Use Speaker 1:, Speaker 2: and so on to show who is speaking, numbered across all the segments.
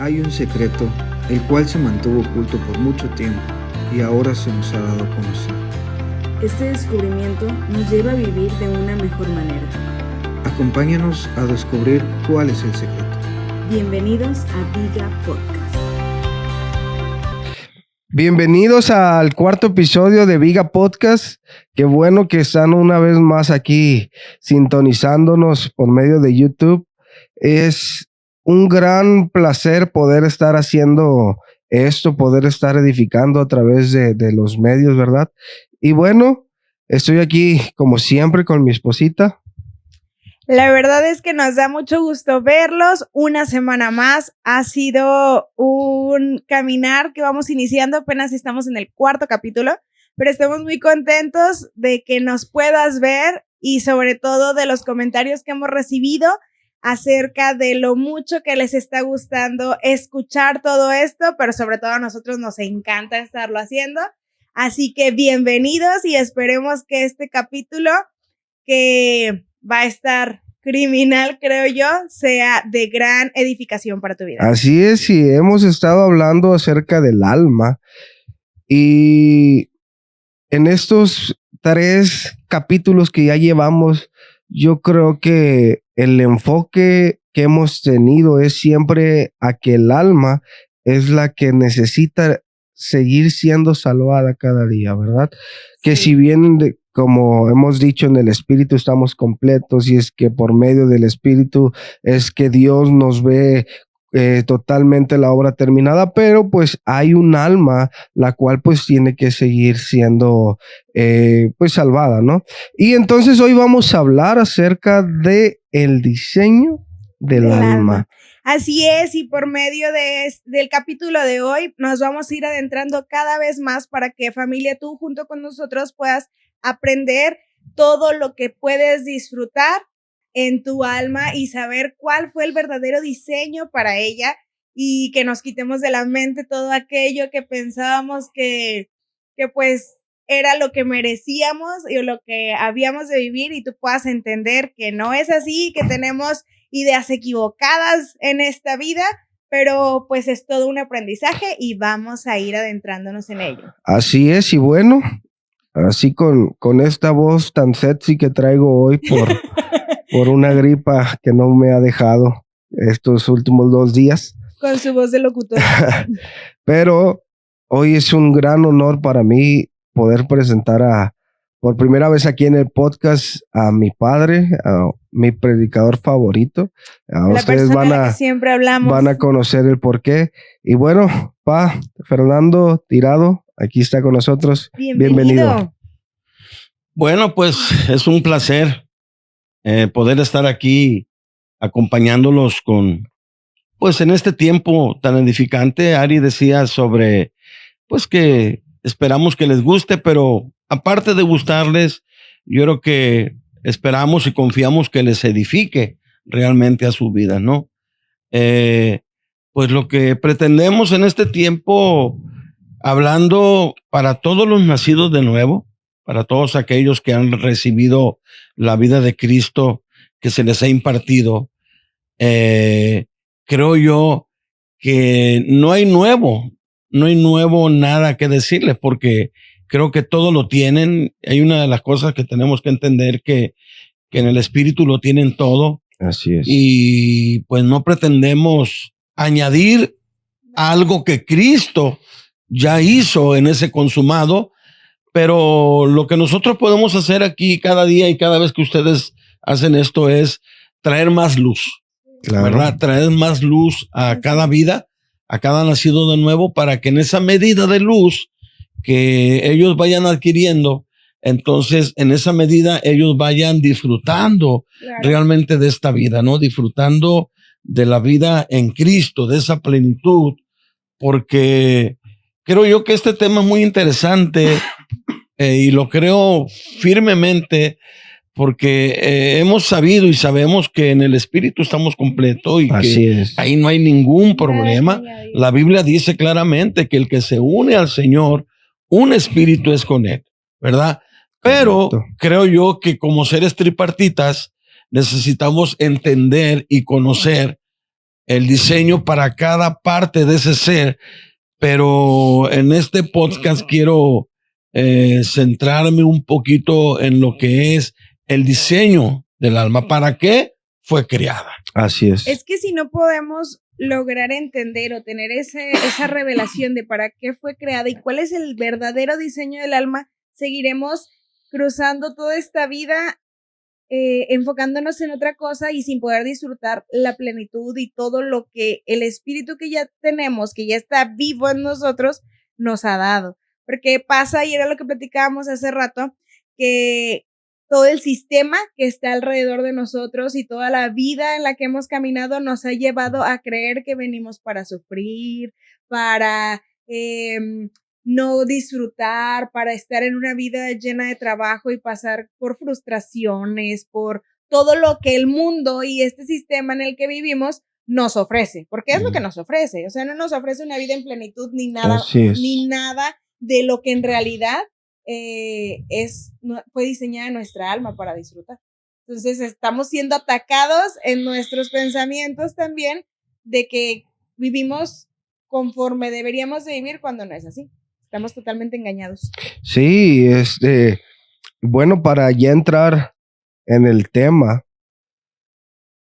Speaker 1: Hay un secreto, el cual se mantuvo oculto por mucho tiempo y ahora se nos ha dado a conocer.
Speaker 2: Este descubrimiento nos lleva a vivir de una mejor manera.
Speaker 1: Acompáñanos a descubrir cuál es el secreto.
Speaker 2: Bienvenidos a Viga Podcast.
Speaker 3: Bienvenidos al cuarto episodio de Viga Podcast. Qué bueno que están una vez más aquí sintonizándonos por medio de YouTube. Es un gran placer poder estar haciendo esto, poder estar edificando a través de los medios, ¿verdad? Y bueno, estoy aquí como siempre con mi esposita.
Speaker 4: La verdad es que nos da mucho gusto verlos una semana más. Ha sido un caminar que vamos iniciando, apenas estamos en el cuarto capítulo, pero estamos muy contentos de que nos puedas ver y sobre todo de los comentarios que hemos recibido acerca de lo mucho que les está gustando escuchar todo esto, pero sobre todo a nosotros nos encanta estarlo haciendo. Así que bienvenidos y esperemos que este capítulo que va a estar criminal, creo yo, sea de gran edificación para tu vida.
Speaker 3: Así es, y hemos estado hablando acerca del alma y en estos 3 capítulos que ya llevamos, yo creo que el enfoque que hemos tenido es siempre a que el alma es la que necesita seguir siendo salvada cada día, ¿verdad? Que si bien, como hemos dicho, en el Espíritu estamos completos y es que por medio del Espíritu es que Dios nos ve totalmente la obra terminada, pero pues hay un alma la cual pues tiene que seguir siendo pues salvada, ¿no? Y entonces hoy vamos a hablar acerca de el diseño del alma.
Speaker 4: Así es, y por medio del capítulo de hoy nos vamos a ir adentrando cada vez más para que, familia, tú junto con nosotros puedas aprender todo lo que puedes disfrutar en tu alma y saber cuál fue el verdadero diseño para ella y que nos quitemos de la mente todo aquello que pensábamos que pues era lo que merecíamos y lo que habíamos de vivir y tú puedas entender que no es así, que tenemos ideas equivocadas en esta vida, pero pues es todo un aprendizaje y vamos a ir adentrándonos en ello.
Speaker 3: Así es, y bueno, así con esta voz tan sexy que traigo hoy por una gripa que no me ha dejado estos últimos 2 días.
Speaker 4: Con su voz de locutor.
Speaker 3: Pero hoy es un gran honor para mí poder presentar por primera vez aquí en el podcast a mi padre, a mi predicador favorito. Ustedes van a conocer el porqué. Y bueno, Fernando Tirado, aquí está con nosotros. Bienvenido.
Speaker 5: Bueno, pues es un placer poder estar aquí acompañándolos pues en este tiempo tan edificante. Ari decía sobre, pues que esperamos que les guste, pero aparte de gustarles, yo creo que esperamos y confiamos que les edifique realmente a su vida, ¿no? Pues lo que pretendemos en este tiempo, hablando para todos los nacidos de nuevo, para todos aquellos que han recibido la vida de Cristo que se les ha impartido, creo yo que no hay nuevo nada que decirles, porque creo que todo lo tienen. Hay una de las cosas que tenemos que entender que en el Espíritu lo tienen todo.
Speaker 3: Así es.
Speaker 5: Y pues no pretendemos añadir algo que Cristo ya hizo en ese consumado, pero lo que nosotros podemos hacer aquí cada día y cada vez que ustedes hacen esto es traer más luz, claro, ¿verdad? Traer más luz a cada vida, a cada nacido de nuevo, para que en esa medida de luz que ellos vayan adquiriendo, entonces en esa medida ellos vayan disfrutando, claro, realmente de esta vida, ¿no? Disfrutando de la vida en Cristo, de esa plenitud, porque creo yo que este tema es muy interesante y lo creo firmemente porque hemos sabido y sabemos que en el Espíritu estamos completos y así que es. Ahí no hay ningún problema. La Biblia dice claramente que el que se une al Señor, un espíritu es con él, ¿verdad? Pero creo yo que como seres tripartitas necesitamos entender y conocer el diseño para cada parte de ese ser, pero en este podcast quiero centrarme un poquito en lo que es el diseño del alma. ¿Para qué fue creada?
Speaker 3: Así es.
Speaker 4: Es que si no podemos lograr entender o tener esa revelación de para qué fue creada y cuál es el verdadero diseño del alma, seguiremos cruzando toda esta vida enfocándonos en otra cosa y sin poder disfrutar la plenitud y todo lo que el espíritu que ya tenemos, que ya está vivo en nosotros, nos ha dado. Porque pasa, y era lo que platicábamos hace rato, que todo el sistema que está alrededor de nosotros y toda la vida en la que hemos caminado nos ha llevado a creer que venimos para sufrir, para no disfrutar, para estar en una vida llena de trabajo y pasar por frustraciones, por todo lo que el mundo y este sistema en el que vivimos nos ofrece, porque es lo que nos ofrece. O sea, no nos ofrece una vida en plenitud ni nada de lo que en realidad fue diseñada nuestra alma para disfrutar. Entonces estamos siendo atacados en nuestros pensamientos también de que vivimos conforme deberíamos de vivir cuando no es así. Estamos totalmente engañados.
Speaker 3: Sí, bueno, para ya entrar en el tema,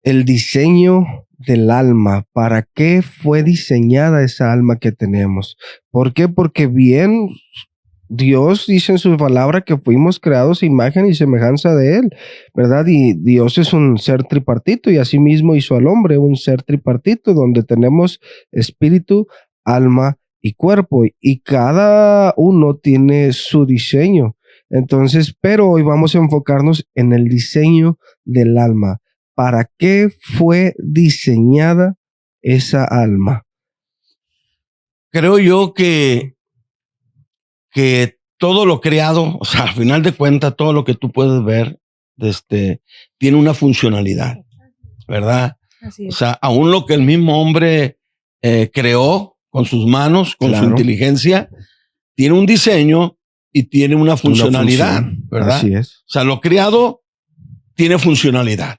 Speaker 3: el diseño del alma, ¿para qué fue diseñada esa alma que tenemos? ¿Por qué? Porque bien Dios dice en su palabra que fuimos creados a imagen y semejanza de Él, ¿verdad? Y Dios es un ser tripartito y asimismo hizo al hombre un ser tripartito donde tenemos espíritu, alma y cuerpo, y cada uno tiene su diseño. Entonces, pero hoy vamos a enfocarnos en el diseño del alma. ¿Para qué fue diseñada esa alma?
Speaker 5: Creo yo que todo lo creado, o sea, al final de cuentas, todo lo que tú puedes ver, tiene una funcionalidad, ¿verdad?
Speaker 4: Así es.
Speaker 5: O sea, aún lo que el mismo hombre creó con sus manos, con su inteligencia, tiene un diseño y tiene una funcionalidad, ¿verdad?
Speaker 3: Así es.
Speaker 5: O sea, lo creado tiene funcionalidad.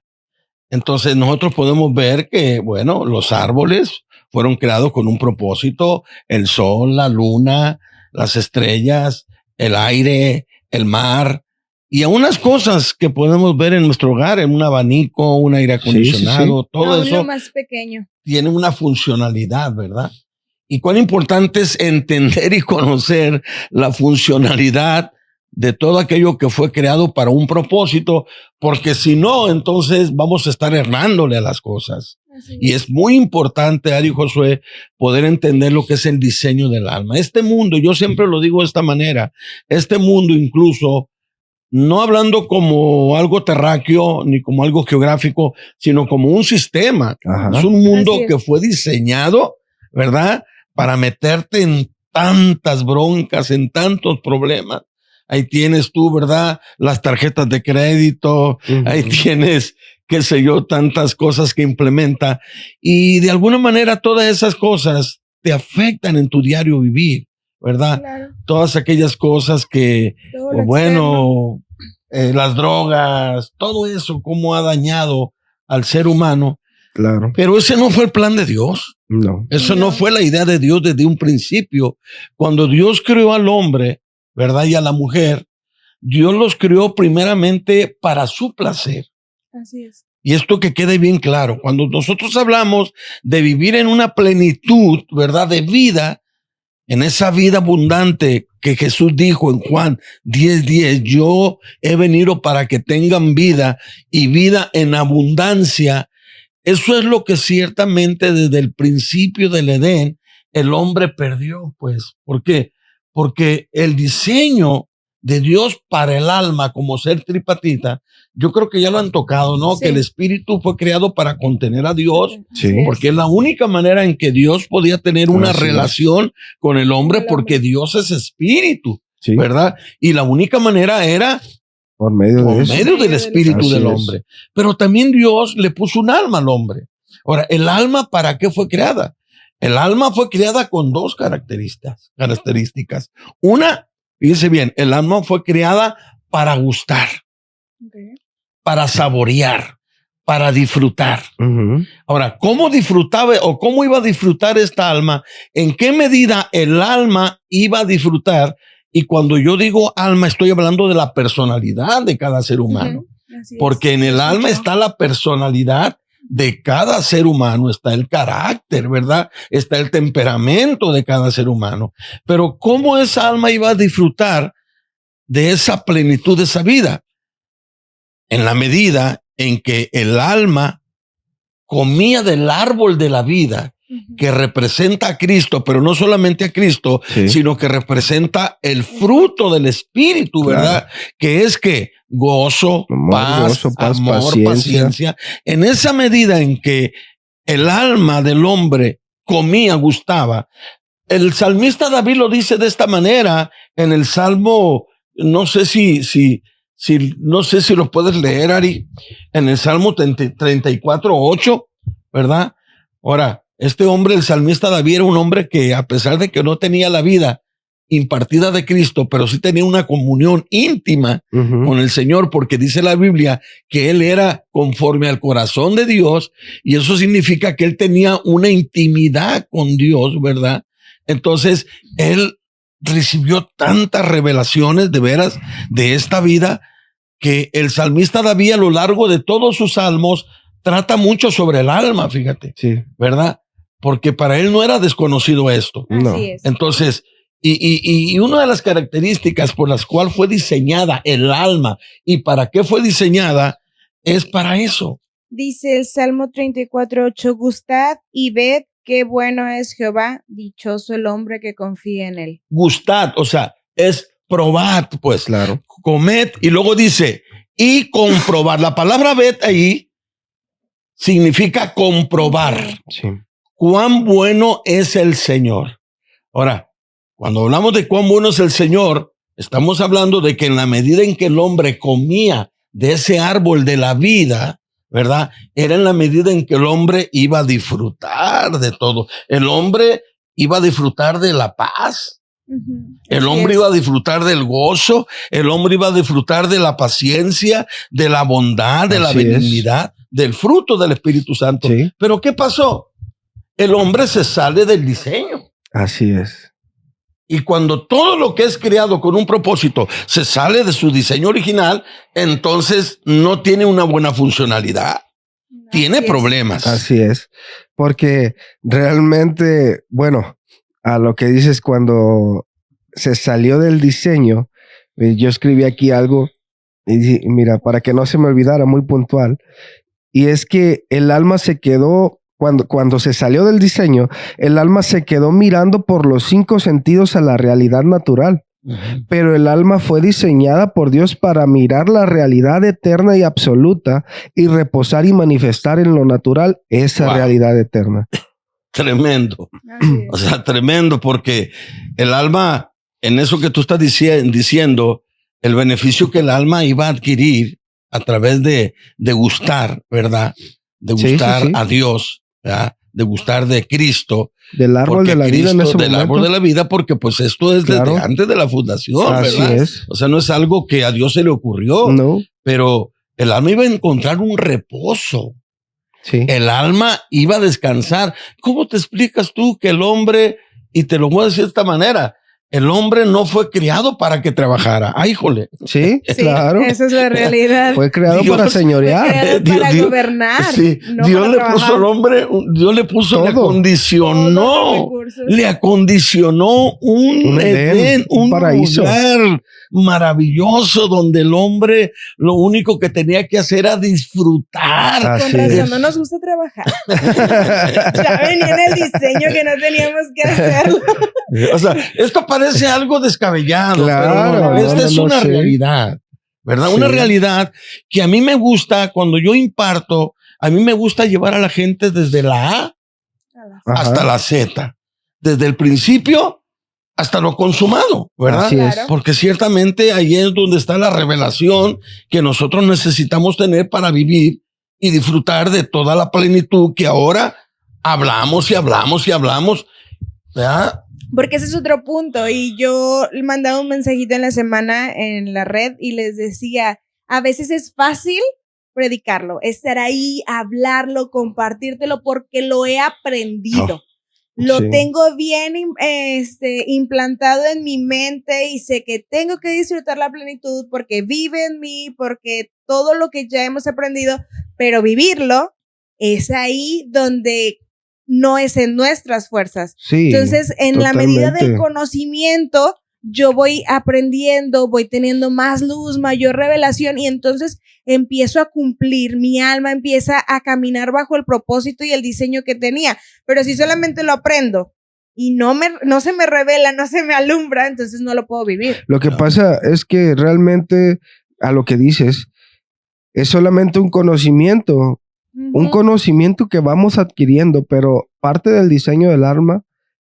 Speaker 5: Entonces nosotros podemos ver que, bueno, los árboles fueron creados con un propósito, el sol, la luna, las estrellas, el aire, el mar, y a unas cosas que podemos ver en nuestro hogar, en un abanico, un aire acondicionado, todo
Speaker 4: aún
Speaker 5: eso
Speaker 4: lo más pequeño
Speaker 5: tiene una funcionalidad, ¿verdad? Y cuán importante es entender y conocer la funcionalidad de todo aquello que fue creado para un propósito, porque si no, entonces vamos a estar errándole a las cosas. Y es muy importante, Ari Josué, poder entender lo que es el diseño del alma. Este mundo, yo siempre lo digo de esta manera, este mundo incluso, no hablando como algo terráqueo ni como algo geográfico, sino como un sistema. Ajá. Es un mundo que fue diseñado, ¿verdad?, para meterte en tantas broncas, en tantos problemas. Ahí tienes tú, ¿verdad?, las tarjetas de crédito, ahí tienes, qué sé yo, tantas cosas que implementa. Y de alguna manera todas esas cosas te afectan en tu diario vivir, ¿verdad? Claro. Todas aquellas cosas que, pues, bueno, las drogas, todo eso, cómo ha dañado al ser humano.
Speaker 3: Claro.
Speaker 5: Pero ese no fue el plan de Dios.
Speaker 3: No.
Speaker 5: Eso no fue la idea de Dios desde un principio. Cuando Dios creó al hombre, ¿verdad?, y a la mujer, Dios los creó primeramente para su placer.
Speaker 4: Así es.
Speaker 5: Y esto que quede bien claro, cuando nosotros hablamos de vivir en una plenitud, ¿verdad?, de vida, en esa vida abundante que Jesús dijo en Juan 10:10, yo he venido para que tengan vida y vida en abundancia. Eso es lo que ciertamente desde el principio del Edén el hombre perdió, pues. ¿Por qué? Porque el diseño de Dios para el alma como ser tripatita, yo creo que ya lo han tocado, ¿no? Sí. Que el espíritu fue creado para contener a Dios, sí, porque es la única manera en que Dios podía tener una relación con el hombre, porque Dios es espíritu, sí, ¿verdad? Y la única manera era
Speaker 3: por medio
Speaker 5: del espíritu del hombre. Pero también Dios le puso un alma al hombre. Ahora, ¿el alma para qué fue creada? El alma fue creada con dos características. Una, fíjense bien, el alma fue creada para gustar, para saborear, para disfrutar.
Speaker 3: Ujú.
Speaker 5: Ahora, ¿cómo disfrutaba o cómo iba a disfrutar esta alma? ¿En qué medida el alma iba a disfrutar? Y cuando yo digo alma, estoy hablando de la personalidad de cada ser humano.
Speaker 4: Así es.
Speaker 5: Porque en el alma
Speaker 4: Mucho.
Speaker 5: está la personalidad de cada ser humano, está el carácter, ¿verdad? Está el temperamento de cada ser humano. Pero ¿cómo esa alma iba a disfrutar de esa plenitud de esa vida? En la medida en que el alma comía del árbol de la vida, que representa a Cristo, pero no solamente a Cristo,
Speaker 3: Sí.
Speaker 5: sino que representa el fruto del Espíritu, ¿verdad? Que es que gozo, paz, amor, paciencia. En esa medida en que el alma del hombre comía, gustaba, el salmista David lo dice de esta manera en el Salmo, no sé si lo puedes leer, Ari, en el Salmo 34:8, ¿verdad? Ahora, este hombre, el salmista David, era un hombre que, a pesar de que no tenía la vida impartida de Cristo, pero sí tenía una comunión íntima
Speaker 3: Ujú.
Speaker 5: con el Señor, porque dice la Biblia que él era conforme al corazón de Dios, y eso significa que él tenía una intimidad con Dios, ¿verdad? Entonces, él recibió tantas revelaciones de veras de esta vida que el salmista David, a lo largo de todos sus salmos, trata mucho sobre el alma, fíjate,
Speaker 3: Sí.
Speaker 5: ¿verdad? Porque para él no era desconocido esto.
Speaker 3: No.
Speaker 4: Así es.
Speaker 5: Entonces, y una de las características por las cuales fue diseñada el alma y para qué fue diseñada es para eso.
Speaker 4: Dice el Salmo 34:8, gustad y ved qué bueno es Jehová, dichoso el hombre que confía en él.
Speaker 5: Gustad, o sea, es probad, pues,
Speaker 3: Claro.
Speaker 5: comed, y luego dice, y comprobar. La palabra ved ahí significa comprobar
Speaker 3: Sí.
Speaker 5: cuán bueno es el Señor. Ahora, cuando hablamos de cuán bueno es el Señor, estamos hablando de que en la medida en que el hombre comía de ese árbol de la vida, ¿verdad? Era en la medida en que el hombre iba a disfrutar de todo. El hombre iba a disfrutar de la paz. El hombre iba a disfrutar del gozo, el hombre iba a disfrutar de la paciencia, de la bondad, de la
Speaker 3: Así es.
Speaker 5: benignidad, del fruto del Espíritu Santo.
Speaker 3: Sí.
Speaker 5: Pero ¿qué pasó? El hombre se sale del diseño.
Speaker 3: Así es.
Speaker 5: Y cuando todo lo que es creado con un propósito se sale de su diseño original, entonces no tiene una buena funcionalidad. Tiene
Speaker 4: Así es.
Speaker 5: problemas.
Speaker 3: Así es. Porque realmente, bueno, a lo que dices, cuando se salió del diseño, yo escribí aquí algo, y mira, para que no se me olvidara, muy puntual, y es que el alma se quedó, cuando se salió del diseño, el alma se quedó mirando por los 5 sentidos a la realidad natural. Pero el alma fue diseñada por Dios para mirar la realidad eterna y absoluta y reposar y manifestar en lo natural esa
Speaker 5: Wow.
Speaker 3: realidad eterna.
Speaker 5: Tremendo.
Speaker 4: Así es.
Speaker 5: O sea, tremendo, porque el alma, en eso que tú estás diciendo, el beneficio que el alma iba a adquirir a través de gustar, ¿verdad? De
Speaker 3: Sí,
Speaker 5: gustar
Speaker 3: sí.
Speaker 5: a Dios, ¿verdad? De gustar de Cristo.
Speaker 3: Del árbol
Speaker 5: Porque
Speaker 3: de la vida en
Speaker 5: Cristo,
Speaker 3: ese
Speaker 5: del
Speaker 3: momento.
Speaker 5: árbol de la vida, porque pues esto es
Speaker 3: Claro.
Speaker 5: desde antes de la fundación,
Speaker 3: Así
Speaker 5: ¿verdad?
Speaker 3: es.
Speaker 5: O sea, no es algo que a Dios se le ocurrió,
Speaker 3: No,
Speaker 5: pero el alma iba a encontrar un reposo.
Speaker 3: sí.
Speaker 5: El alma iba a descansar. ¿Cómo te explicas tú que el hombre, y te lo voy a decir de esta manera, el hombre no fue criado para que trabajara? ¡Ay, híjole!
Speaker 3: Sí,
Speaker 4: Sí,
Speaker 3: claro.
Speaker 4: esa es la realidad.
Speaker 3: Fue creado
Speaker 5: Dios
Speaker 3: para
Speaker 5: fue
Speaker 3: señorear.
Speaker 4: creado para gobernar,
Speaker 5: Sí,
Speaker 4: no
Speaker 5: Dios
Speaker 4: para
Speaker 5: le
Speaker 4: trabajar.
Speaker 5: puso al hombre, Dios le puso, le
Speaker 3: Todo.
Speaker 4: Todos
Speaker 5: acondicionó,
Speaker 4: los recursos.
Speaker 5: le acondicionó un Edén, un
Speaker 3: paraíso.
Speaker 5: lugar maravilloso donde el hombre lo único que tenía que hacer era disfrutar.
Speaker 3: Así
Speaker 4: Con razón,
Speaker 3: es.
Speaker 4: no nos gusta trabajar. Ya venía en el diseño que no teníamos que hacerlo.
Speaker 5: O sea, esto parece algo descabellado,
Speaker 3: Claro,
Speaker 5: pero no, esta
Speaker 3: no,
Speaker 5: es
Speaker 3: no,
Speaker 5: una
Speaker 3: sí.
Speaker 5: realidad, ¿verdad?
Speaker 3: Sí.
Speaker 5: Una realidad que a mí me gusta, cuando yo imparto, a mí me gusta llevar a la gente desde la A
Speaker 3: Ajá.
Speaker 5: hasta la Z, desde el principio hasta lo consumado, ¿verdad?
Speaker 3: Así es.
Speaker 4: Claro.
Speaker 5: Porque ciertamente ahí es donde está la revelación que nosotros necesitamos tener para vivir y disfrutar de toda la plenitud que ahora hablamos y hablamos y hablamos, ¿verdad?
Speaker 4: Porque ese es otro punto. Y yo le mandaba un mensajito en la semana en la red y les decía, a veces es fácil, predicarlo, estar ahí, hablarlo, compartírtelo, porque lo he aprendido. Lo
Speaker 3: Sí.
Speaker 4: tengo bien implantado en mi mente y sé que tengo que disfrutar la plenitud porque vive en mí, porque todo lo que ya hemos aprendido, pero vivirlo es ahí donde no es en nuestras fuerzas.
Speaker 3: Sí,
Speaker 4: Entonces, en la medida del
Speaker 3: totalmente.
Speaker 4: conocimiento, yo voy aprendiendo, voy teniendo más luz, mayor revelación y entonces empiezo a cumplir, mi alma empieza a caminar bajo el propósito y el diseño que tenía. Pero si solamente lo aprendo y no se me revela, no se me alumbra, entonces no lo puedo vivir.
Speaker 3: Lo que pasa es que realmente, a lo que dices, es solamente un conocimiento que vamos adquiriendo, pero parte del diseño del alma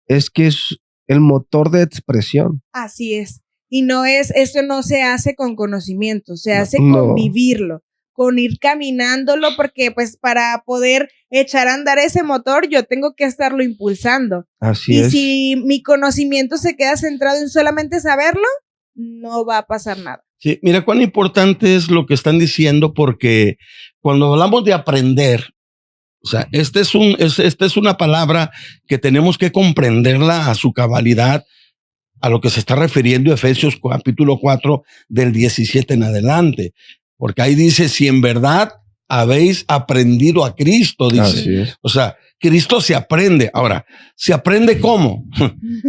Speaker 3: es que es el motor de expresión.
Speaker 4: Así es. Y esto no se hace con conocimiento, se hace
Speaker 3: No.
Speaker 4: con vivirlo, con ir caminándolo, porque pues para poder echar a andar ese motor, yo tengo que estarlo impulsando.
Speaker 3: Así
Speaker 4: Y
Speaker 3: es.
Speaker 4: si mi conocimiento se queda centrado en solamente saberlo, no va a pasar nada.
Speaker 5: Sí, mira cuán importante es lo que están diciendo, porque cuando hablamos de aprender, o sea, esta es una palabra que tenemos que comprenderla a su cabalidad, a lo que se está refiriendo Efesios capítulo 4 del 17 en adelante. Porque ahí dice, si en verdad habéis aprendido a Cristo, dice.
Speaker 3: Así es.
Speaker 5: O sea, Cristo se aprende. Ahora, ¿se aprende cómo?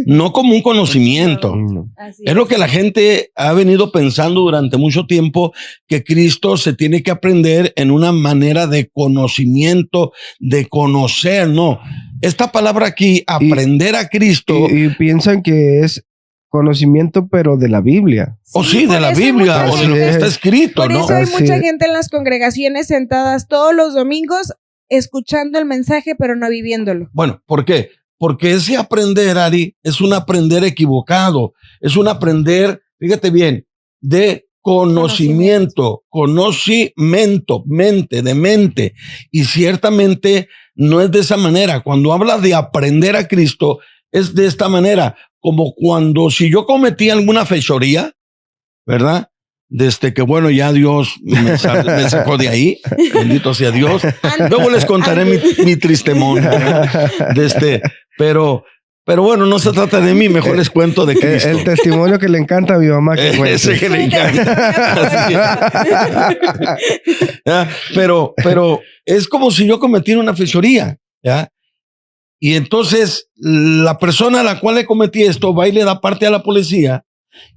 Speaker 5: No como un conocimiento.
Speaker 3: No.
Speaker 4: Así
Speaker 5: Es lo que la gente ha venido pensando durante mucho tiempo, que Cristo se tiene que aprender en una manera de conocimiento, de conocer. No, esta palabra aquí, aprender a Cristo,
Speaker 3: Y piensan que es conocimiento, pero de la Biblia.
Speaker 5: o sí, de
Speaker 4: por
Speaker 5: la
Speaker 4: eso hay
Speaker 5: Biblia,
Speaker 4: mucha
Speaker 5: o de lo que
Speaker 3: gente-
Speaker 5: está escrito,
Speaker 4: Por
Speaker 5: ¿no?
Speaker 4: eso hay
Speaker 3: Así
Speaker 4: mucha
Speaker 3: es.
Speaker 4: gente en las congregaciones sentadas todos los domingos escuchando el mensaje, pero no viviéndolo.
Speaker 5: Bueno, ¿por qué? Porque ese aprender, Ari, es un aprender equivocado, es un aprender, fíjate bien, de conocimiento, de mente. Y ciertamente no es de esa manera. Cuando habla de aprender a Cristo, es de esta manera, como cuando si yo cometí alguna fechoría, ¿verdad? Desde que, bueno, ya Dios me sacó de ahí, bendito sea Dios. Luego les contaré mi tristemón, ¿verdad? Pero bueno, no se trata de mí, mejor les cuento de Cristo.
Speaker 3: El testimonio que le encanta a mi mamá que cuente.
Speaker 5: Ese que le encanta. ¿Ya? Pero es como si yo cometiera una fechoría, ¿ya? Y entonces la persona a la cual le cometí esto va y le da parte a la policía,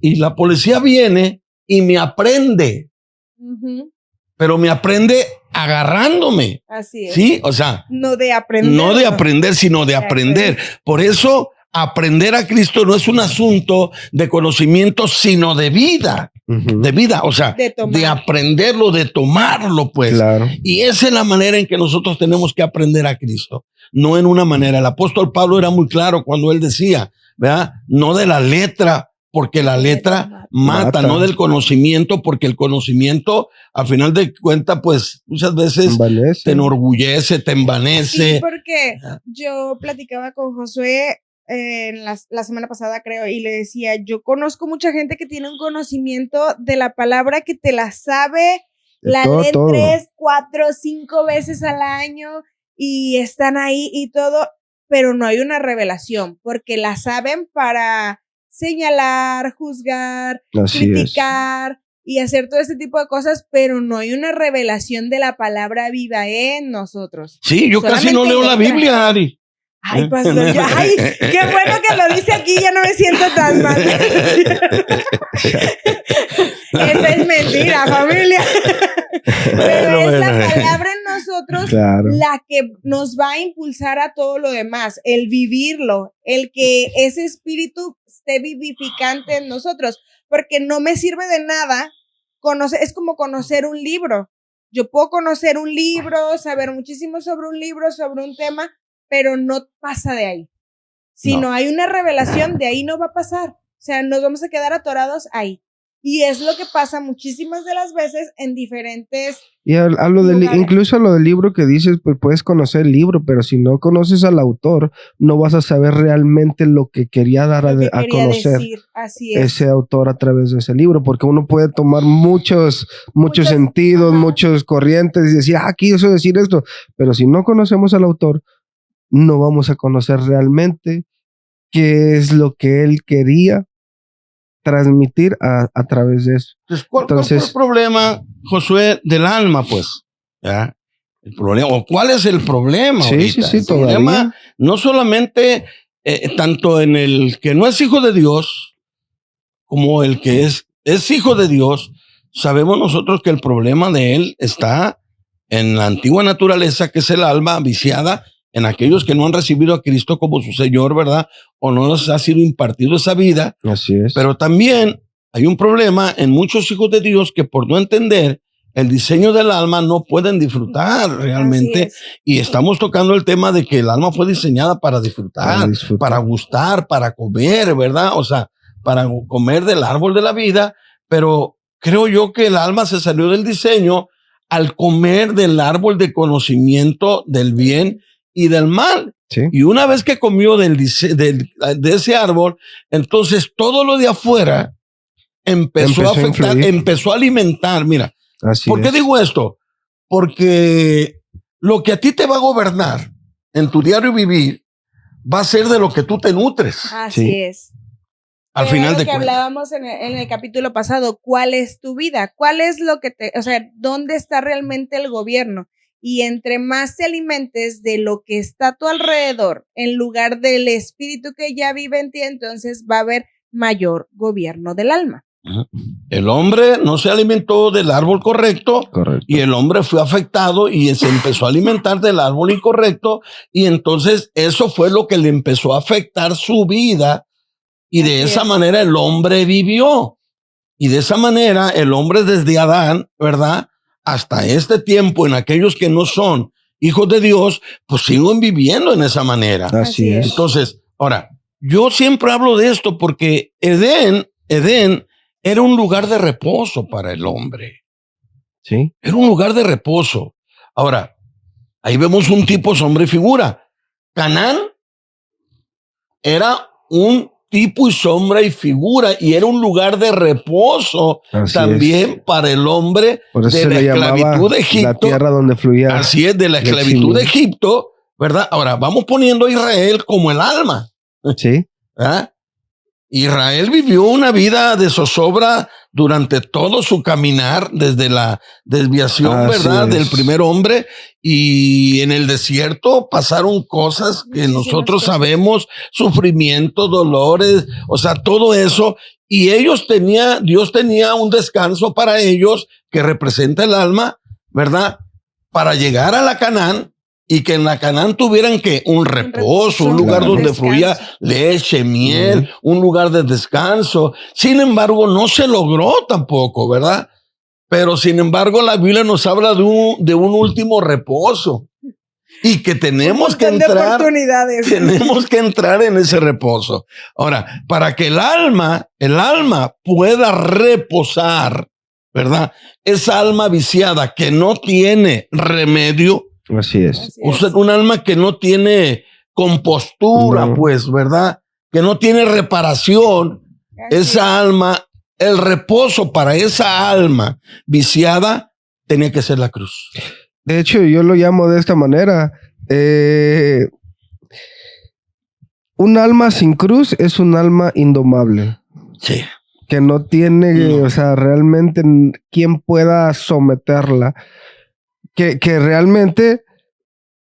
Speaker 5: y la policía viene y me aprende,
Speaker 4: Ujú.
Speaker 5: pero me aprende agarrándome,
Speaker 4: Así es.
Speaker 5: ¿sí? O sea,
Speaker 4: No de aprender.
Speaker 5: no de aprender, sino de
Speaker 4: De
Speaker 5: aprender. Por eso, aprender a Cristo no es un asunto de conocimiento, sino de vida.
Speaker 3: Ujú.
Speaker 5: De vida, o sea,
Speaker 4: De tomar.
Speaker 5: de aprenderlo, de tomarlo, pues.
Speaker 3: Claro.
Speaker 5: Y esa es la manera en que nosotros tenemos que aprender a Cristo, no en una manera. El apóstol Pablo era muy claro cuando él decía, ¿verdad? No de la letra, porque la letra mata, no del conocimiento, porque el conocimiento, al final de cuentas, pues muchas veces
Speaker 3: Envanece.
Speaker 5: te enorgullece, te envanece.
Speaker 4: Sí, porque yo platicaba con Josué la semana pasada, creo, y le decía, yo conozco mucha gente que tiene un conocimiento de la palabra que te la sabe,
Speaker 3: De
Speaker 4: la
Speaker 3: todo,
Speaker 4: leen
Speaker 3: todo.
Speaker 4: 3, 4, 5 veces al año y están ahí y todo, pero no hay una revelación, porque la saben para señalar, juzgar,
Speaker 3: Así es.
Speaker 4: criticar y hacer todo este tipo de cosas, pero no hay una revelación de la palabra viva en nosotros.
Speaker 5: Sí, yo casi no
Speaker 4: Solamente
Speaker 5: leo la
Speaker 4: letra.
Speaker 5: Biblia, Ari.
Speaker 4: Ay, pastor, ay, qué bueno que lo dice aquí, ya no me siento tan mal. Esa es mentira, familia. Pero es la palabra en nosotros
Speaker 3: Claro.
Speaker 4: la que nos va a impulsar a todo lo demás, el vivirlo, el que ese espíritu esté vivificante en nosotros, porque no me sirve de nada es como conocer un libro. Yo puedo conocer un libro, saber muchísimo sobre un libro, sobre un tema, pero no pasa de ahí. Si no hay una revelación, de ahí no va a pasar. O sea, nos vamos a quedar atorados ahí. Y es lo que pasa muchísimas de las veces en diferentes...
Speaker 3: Y a lo incluso a lo del libro que dices, pues puedes conocer el libro, pero si no conoces al autor, no vas a saber realmente lo que quería dar a conocer ese autor a través de ese libro, porque uno puede tomar muchos sentidos, muchos corrientes y decir, quiso decir esto, pero si no conocemos al autor, no vamos a conocer realmente qué es lo que él quería transmitir a través de eso.
Speaker 5: ¿Cuál es el problema, Josué, del alma, pues? ¿Ya? El problema, o ¿cuál es el problema?
Speaker 3: Sí, el problema
Speaker 5: no solamente tanto en el que no es hijo de Dios, como el que es hijo de Dios. Sabemos nosotros que el problema de él está en la antigua naturaleza, que es el alma viciada, en aquellos que no han recibido a Cristo como su Señor, ¿verdad? O no les ha sido impartido esa vida.
Speaker 3: Así es.
Speaker 5: Pero también hay un problema en muchos hijos de Dios que por no entender el diseño del alma no pueden disfrutar realmente. Y estamos tocando el tema de que el alma fue diseñada para disfrutar, para gustar, para comer, ¿verdad? O sea, para comer del árbol de la vida. Pero creo yo que el alma se salió del diseño al comer del árbol de conocimiento del bien y del mal.
Speaker 3: Sí.
Speaker 5: Y una vez que comió de ese árbol, entonces todo lo de afuera empezó a afectar, empezó a alimentar. Mira, ¿por qué digo esto? Porque lo que a ti te va a gobernar en tu diario vivir va a ser de lo que tú te nutres.
Speaker 4: Así es.
Speaker 5: Al final de cuentas.
Speaker 4: Hablábamos en el capítulo pasado, ¿cuál es tu vida? ¿Cuál es lo que dónde está realmente el gobierno? Y entre más te alimentes de lo que está a tu alrededor, en lugar del espíritu que ya vive en ti, entonces va a haber mayor gobierno del alma.
Speaker 5: El hombre no se alimentó del árbol correcto. Y el hombre fue afectado y se empezó a alimentar del árbol incorrecto, y entonces eso fue lo que le empezó a afectar su vida, y de esa manera el hombre vivió. Y de esa manera el hombre desde Adán, ¿verdad?, hasta este tiempo, en aquellos que no son hijos de Dios, pues siguen viviendo en esa manera.
Speaker 3: Así es.
Speaker 5: Entonces, ahora, yo siempre hablo de esto porque Edén era un lugar de reposo para el hombre.
Speaker 3: Sí.
Speaker 5: Era un lugar de reposo. Ahora, ahí vemos un tipo, sombra y figura. Canaán era un tipo y sombra y figura, y era un lugar de reposo también para el hombre de la esclavitud de Egipto.
Speaker 3: La tierra donde fluía.
Speaker 5: Así es, de la esclavitud de Egipto, ¿verdad? Ahora, vamos poniendo a Israel como el alma.
Speaker 3: Sí.
Speaker 5: ¿Ah? Israel vivió una vida de zozobra durante todo su caminar, desde la desviación, ¿verdad?, del primer hombre, y en el desierto pasaron cosas que nosotros sabemos, sufrimiento, dolores, o sea, todo eso, y Dios tenía un descanso para ellos que representa el alma, ¿verdad?, para llegar a la Canaán. Y que en la Canaán tuvieran un reposo, un lugar donde fluía leche, miel, un lugar de descanso. Sin embargo, no se logró tampoco, ¿verdad? Pero sin embargo, la Biblia nos habla de un último reposo. Y que tenemos que entrar en ese reposo. Ahora, para que el alma pueda reposar, ¿verdad? Esa alma viciada que no tiene remedio.
Speaker 3: Así es.
Speaker 5: Un alma que no tiene compostura, pues, ¿verdad? Que no tiene reparación. Esa alma, el reposo para esa alma viciada tenía que ser la cruz.
Speaker 3: De hecho, yo lo llamo de esta manera. Un alma sin cruz es un alma indomable.
Speaker 5: Sí.
Speaker 3: Que no tiene, o sea, realmente quien pueda someterla. Que realmente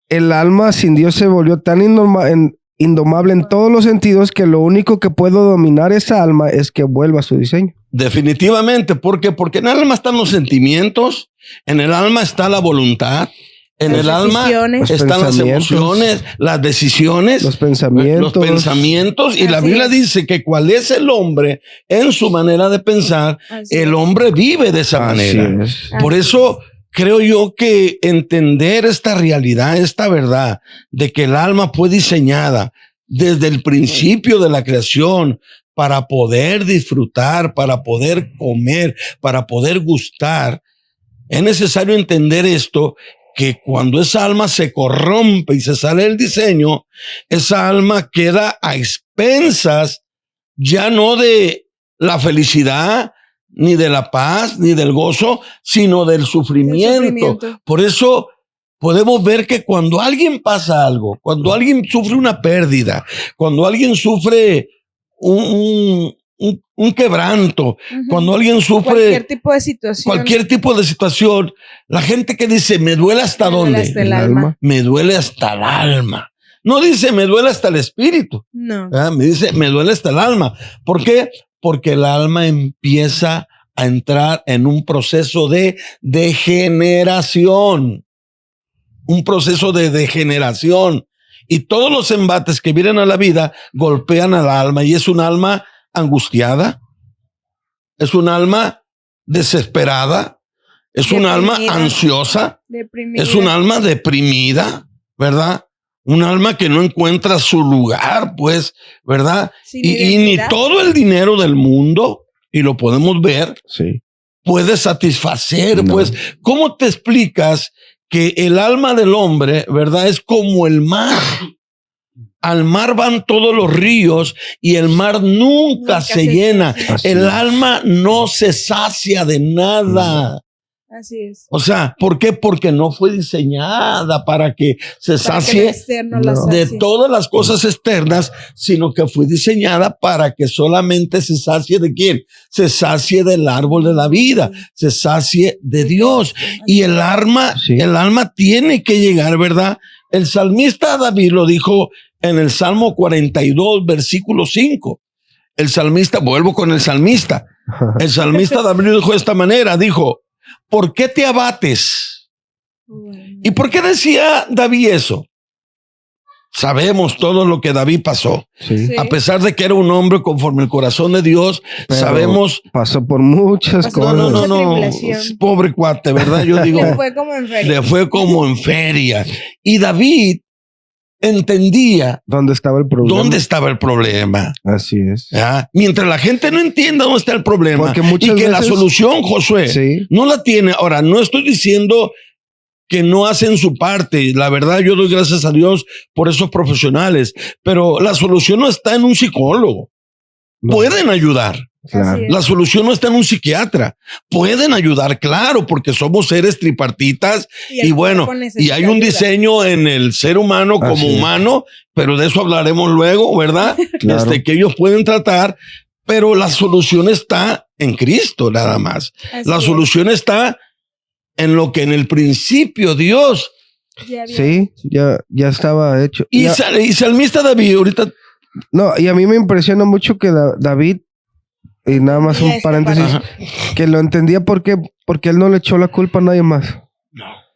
Speaker 3: el alma sin Dios se volvió tan indomable en todos los sentidos que lo único que puede dominar esa alma es que vuelva a su diseño.
Speaker 5: Definitivamente. ¿Por qué? Porque en el alma están los sentimientos, en el alma está la voluntad, en el alma están las emociones, las decisiones,
Speaker 3: los pensamientos.
Speaker 5: Y la Biblia dice que cuál es el hombre en su manera de pensar, el hombre vive de esa manera. Por eso creo yo que entender esta realidad, esta verdad de que el alma fue diseñada desde el principio de la creación para poder disfrutar, para poder comer, para poder gustar, es necesario entender esto, que cuando esa alma se corrompe y se sale del diseño, esa alma queda a expensas ya no de la felicidad, ni de la paz, ni del gozo, sino del sufrimiento. Por eso podemos ver que cuando alguien pasa algo, cuando alguien sufre una pérdida, cuando alguien sufre un quebranto, cuando alguien sufre cualquier tipo de situación, la gente que dice, me duele hasta dónde,
Speaker 2: hasta el alma.
Speaker 5: me duele hasta el alma. No dice, me duele hasta el espíritu.
Speaker 2: No.
Speaker 5: Me dice, me duele hasta el alma. ¿Por qué? Porque el alma empieza a entrar en un proceso de degeneración. Un proceso de degeneración. Y todos los embates que vienen a la vida golpean al alma, y es un alma angustiada, es un alma desesperada, es un alma ansiosa, es un alma deprimida, ¿verdad? Un alma que no encuentra su lugar, pues, ¿verdad? Y ni todo el dinero del mundo, y lo podemos ver,
Speaker 3: Sí.
Speaker 5: puede satisfacer,
Speaker 3: No.
Speaker 5: pues. ¿Cómo te explicas que el alma del hombre, ¿verdad?, es como el mar? Al mar van todos los ríos y el mar nunca se llena.
Speaker 3: Así
Speaker 5: El
Speaker 3: es.
Speaker 5: alma no se sacia de nada.
Speaker 2: Así es.
Speaker 5: O sea, ¿por qué? Porque no fue diseñada para que se sacie de todas las cosas externas, sino que fue diseñada para que solamente se sacie ¿de quién? Se sacie del árbol de la vida, se sacie de Dios. Y el alma tiene que llegar, ¿verdad? El salmista David lo dijo en el Salmo 42, versículo 5. El salmista, vuelvo con el salmista. El salmista David dijo de esta manera, dijo, ¿por qué te abates? ¿Y por qué decía David eso? Sabemos todo lo que David pasó.
Speaker 3: Sí.
Speaker 5: A pesar de que era un hombre conforme el corazón de Dios,
Speaker 3: Pero
Speaker 5: sabemos.
Speaker 3: pasó por muchas cosas.
Speaker 5: No. Pobre cuate, ¿verdad? Yo digo.
Speaker 2: Le fue como en feria.
Speaker 5: Le fue como en feria. Y David entendía
Speaker 3: ¿Dónde estaba el problema?
Speaker 5: dónde estaba el problema.
Speaker 3: Así es.
Speaker 5: ¿Ya? Mientras la gente no entienda dónde está el problema,
Speaker 3: Porque
Speaker 5: y
Speaker 3: muchas
Speaker 5: que la
Speaker 3: veces-
Speaker 5: solución, Josué,
Speaker 3: Sí.
Speaker 5: no la tiene. Ahora, no estoy diciendo que no hacen su parte. La verdad, yo doy gracias a Dios por esos profesionales, pero la solución no está en un psicólogo.
Speaker 3: No.
Speaker 5: Pueden ayudar.
Speaker 3: Claro.
Speaker 2: Así es.
Speaker 5: La solución no está en un psiquiatra. Pueden ayudar, claro, porque somos seres tripartitas y bueno, y hay un diseño en el ser humano como
Speaker 3: Así es.
Speaker 5: humano, pero de eso hablaremos luego, ¿verdad?
Speaker 3: Claro.
Speaker 5: Que ellos pueden tratar, pero la solución está en Cristo nada más. La solución está en lo que en el principio Dios
Speaker 3: Sí, ya estaba hecho.
Speaker 5: y
Speaker 3: Ya-
Speaker 5: salmista David ahorita.
Speaker 3: No, y a mí me impresiona mucho que David, y nada más un paréntesis,
Speaker 5: Ajá.
Speaker 3: que lo entendía porque él no le echó la culpa a nadie más.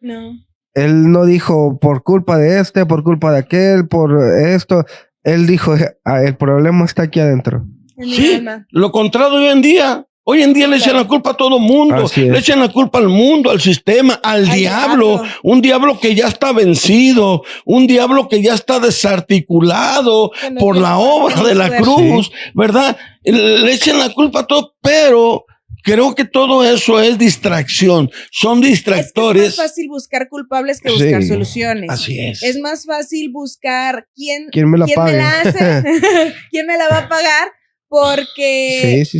Speaker 2: No.
Speaker 3: Él no dijo por culpa de este, por culpa de aquel, por esto. Él dijo, el problema está aquí adentro.
Speaker 5: Sí, lo contrario hoy en día. Hoy en día le echan la culpa a todo mundo.
Speaker 3: Así es.
Speaker 5: Le echan la culpa al mundo, al sistema, al diablo. Un diablo que ya está vencido. Un diablo que ya está desarticulado
Speaker 2: Que no
Speaker 5: por
Speaker 2: tiene
Speaker 5: la obra de la
Speaker 2: suerte.
Speaker 5: cruz, ¿verdad? Le echan la culpa a todo, pero creo que todo eso es distracción. Son distractores.
Speaker 2: Es más fácil buscar culpables que
Speaker 3: Sí.
Speaker 2: buscar soluciones.
Speaker 5: Así es.
Speaker 2: Es más fácil buscar quién
Speaker 3: ¿Quién me la pague?
Speaker 2: hace, quién me la va a pagar, porque
Speaker 3: Sí.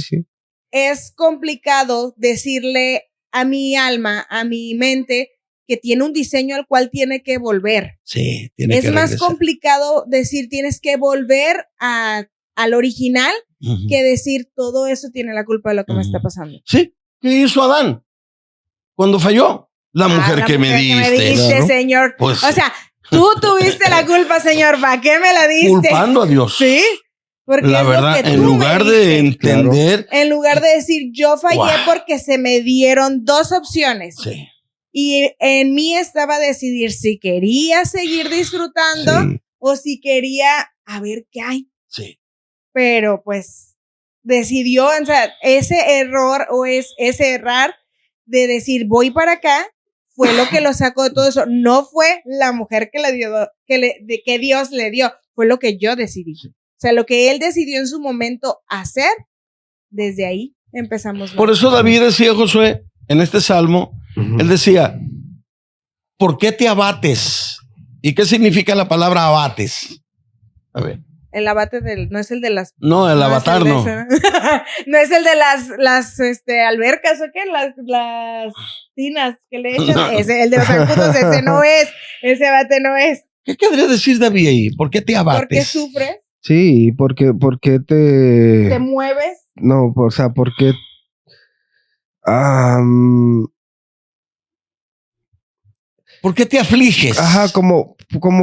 Speaker 2: es complicado decirle a mi alma, a mi mente, que tiene un diseño al cual tiene que volver.
Speaker 5: Sí, tiene
Speaker 2: Es
Speaker 5: que
Speaker 2: más
Speaker 5: regresar.
Speaker 2: complicado decir tienes que volver al original
Speaker 5: Ujú.
Speaker 2: que decir todo eso tiene la culpa de lo que me
Speaker 5: Ujú.
Speaker 2: está pasando.
Speaker 5: Sí. ¿Qué hizo Adán cuando falló? La mujer
Speaker 2: La
Speaker 5: que me
Speaker 2: mujer
Speaker 5: diste.
Speaker 3: Claro.
Speaker 2: señor.
Speaker 5: Pues-
Speaker 2: O sea, tú tuviste la culpa, señor. ¿Para qué me la diste?
Speaker 5: Culpando a Dios.
Speaker 2: Sí. Porque
Speaker 5: La
Speaker 2: es lo
Speaker 5: verdad,
Speaker 2: que
Speaker 5: en
Speaker 2: tú me
Speaker 5: lugar de
Speaker 2: diste.
Speaker 5: entender.
Speaker 2: En lugar de decir yo fallé
Speaker 5: Wow.
Speaker 2: porque se me dieron dos opciones.
Speaker 5: Sí.
Speaker 2: Y en mí estaba decidir si quería seguir disfrutando
Speaker 3: Sí.
Speaker 2: o si quería a ver qué hay.
Speaker 5: Sí.
Speaker 2: Pero pues decidió, o sea, ese error o ese errar de decir voy para acá fue lo que lo sacó de todo eso. No fue la mujer que le dio, que Dios le dio, fue lo que yo decidí. sea, lo que él decidió en su momento hacer, desde ahí empezamos.
Speaker 5: Por eso David decía, Josué, en este salmo, él decía, ¿por qué te abates? ¿Y qué significa la palabra abates? A ver.
Speaker 2: El abate no es el de las...
Speaker 5: No, el avatar no.
Speaker 2: No es el de las albercas, ¿o qué? Las tinas que le echan.
Speaker 5: No.
Speaker 2: Ese, el de los zancudos, ese no es. Ese abate no es.
Speaker 5: ¿Qué querría decir David ahí? ¿Por qué te abates?
Speaker 2: ¿Por qué sufres?
Speaker 3: Sí, porque
Speaker 2: ¿Te mueves?
Speaker 3: No, o sea, porque
Speaker 5: ¿por qué te afliges?
Speaker 3: ajá, como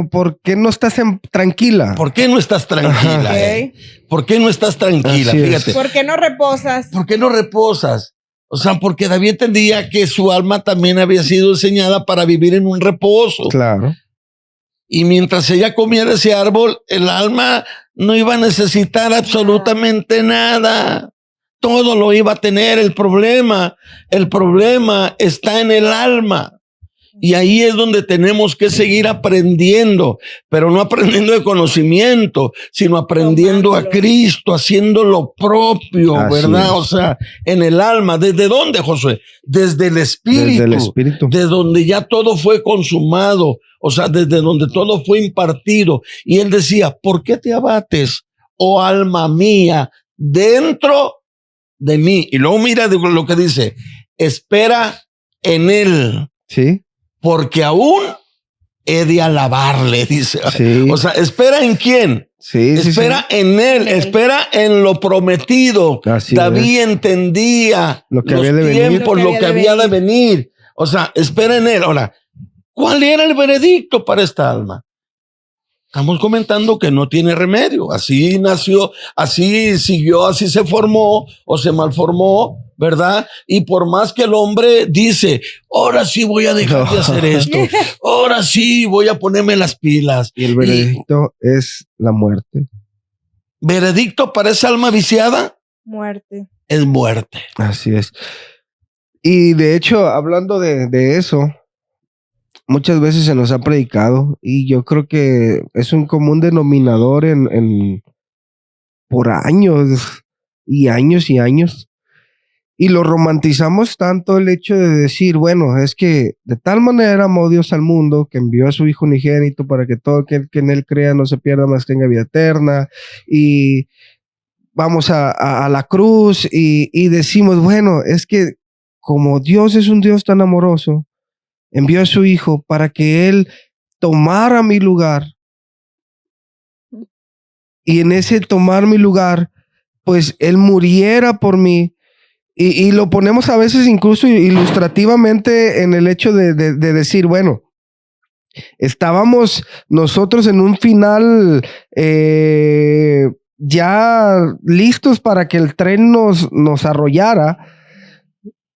Speaker 3: ¿por qué no estás tranquila?
Speaker 5: ¿Por qué no estás tranquila?
Speaker 2: Okay.
Speaker 5: ¿Por qué no estás tranquila?
Speaker 3: Así es.
Speaker 5: Fíjate.
Speaker 2: ¿Por qué no reposas?
Speaker 5: ¿Por qué no reposas? O sea, porque David entendía que su alma también había sido diseñada para vivir en un reposo.
Speaker 3: Claro.
Speaker 5: Y mientras ella comía de ese árbol, el alma no iba a necesitar absolutamente nada. Todo lo iba a tener. El problema está en el alma. Y ahí es donde tenemos que seguir aprendiendo, pero no aprendiendo de conocimiento, sino aprendiendo a Cristo, haciendo lo propio,
Speaker 3: Así
Speaker 5: ¿verdad?
Speaker 3: es.
Speaker 5: O sea, en el alma. ¿Desde dónde, Josué? Desde el Espíritu.
Speaker 3: Desde el Espíritu.
Speaker 5: De donde ya todo fue consumado. O sea, desde donde todo fue impartido. Y él decía, ¿por qué te abates, oh alma mía, dentro de mí? Y luego mira lo que dice, espera en él.
Speaker 3: Sí.
Speaker 5: Porque aún he de alabarle, dice.
Speaker 3: Sí.
Speaker 5: O sea, ¿espera en quién?
Speaker 3: Sí,
Speaker 5: Espera en él, espera en lo prometido.
Speaker 3: Así
Speaker 5: David
Speaker 3: es.
Speaker 5: entendía
Speaker 3: Lo que
Speaker 5: los
Speaker 3: había de venir.
Speaker 5: tiempos, lo que había de venir. O sea, espera en él. Ahora, ¿cuál era el veredicto para esta alma? Estamos comentando que no tiene remedio. Así nació, así siguió, así se formó o se malformó, ¿verdad? Y por más que el hombre dice, ahora sí voy a dejar de hacer esto, ahora sí voy a ponerme las pilas.
Speaker 3: Y el veredicto es la muerte.
Speaker 5: Veredicto para esa alma viciada
Speaker 2: Muerte.
Speaker 5: es muerte.
Speaker 3: Así es. Y de hecho, hablando de eso, muchas veces se nos ha predicado y yo creo que es un común denominador por años y años y años. Y lo romantizamos tanto el hecho de decir, bueno, es que de tal manera amó Dios al mundo que envió a su Hijo unigénito para que todo aquel que en él crea no se pierda, mas tenga vida eterna. Y vamos a la cruz y decimos, bueno, es que como Dios es un Dios tan amoroso, envió a su Hijo para que Él tomara mi lugar. Y en ese tomar mi lugar, pues Él muriera por mí. Y lo ponemos a veces incluso ilustrativamente en el hecho de decir, bueno, estábamos nosotros en un final ya listos para que el tren nos arrollara.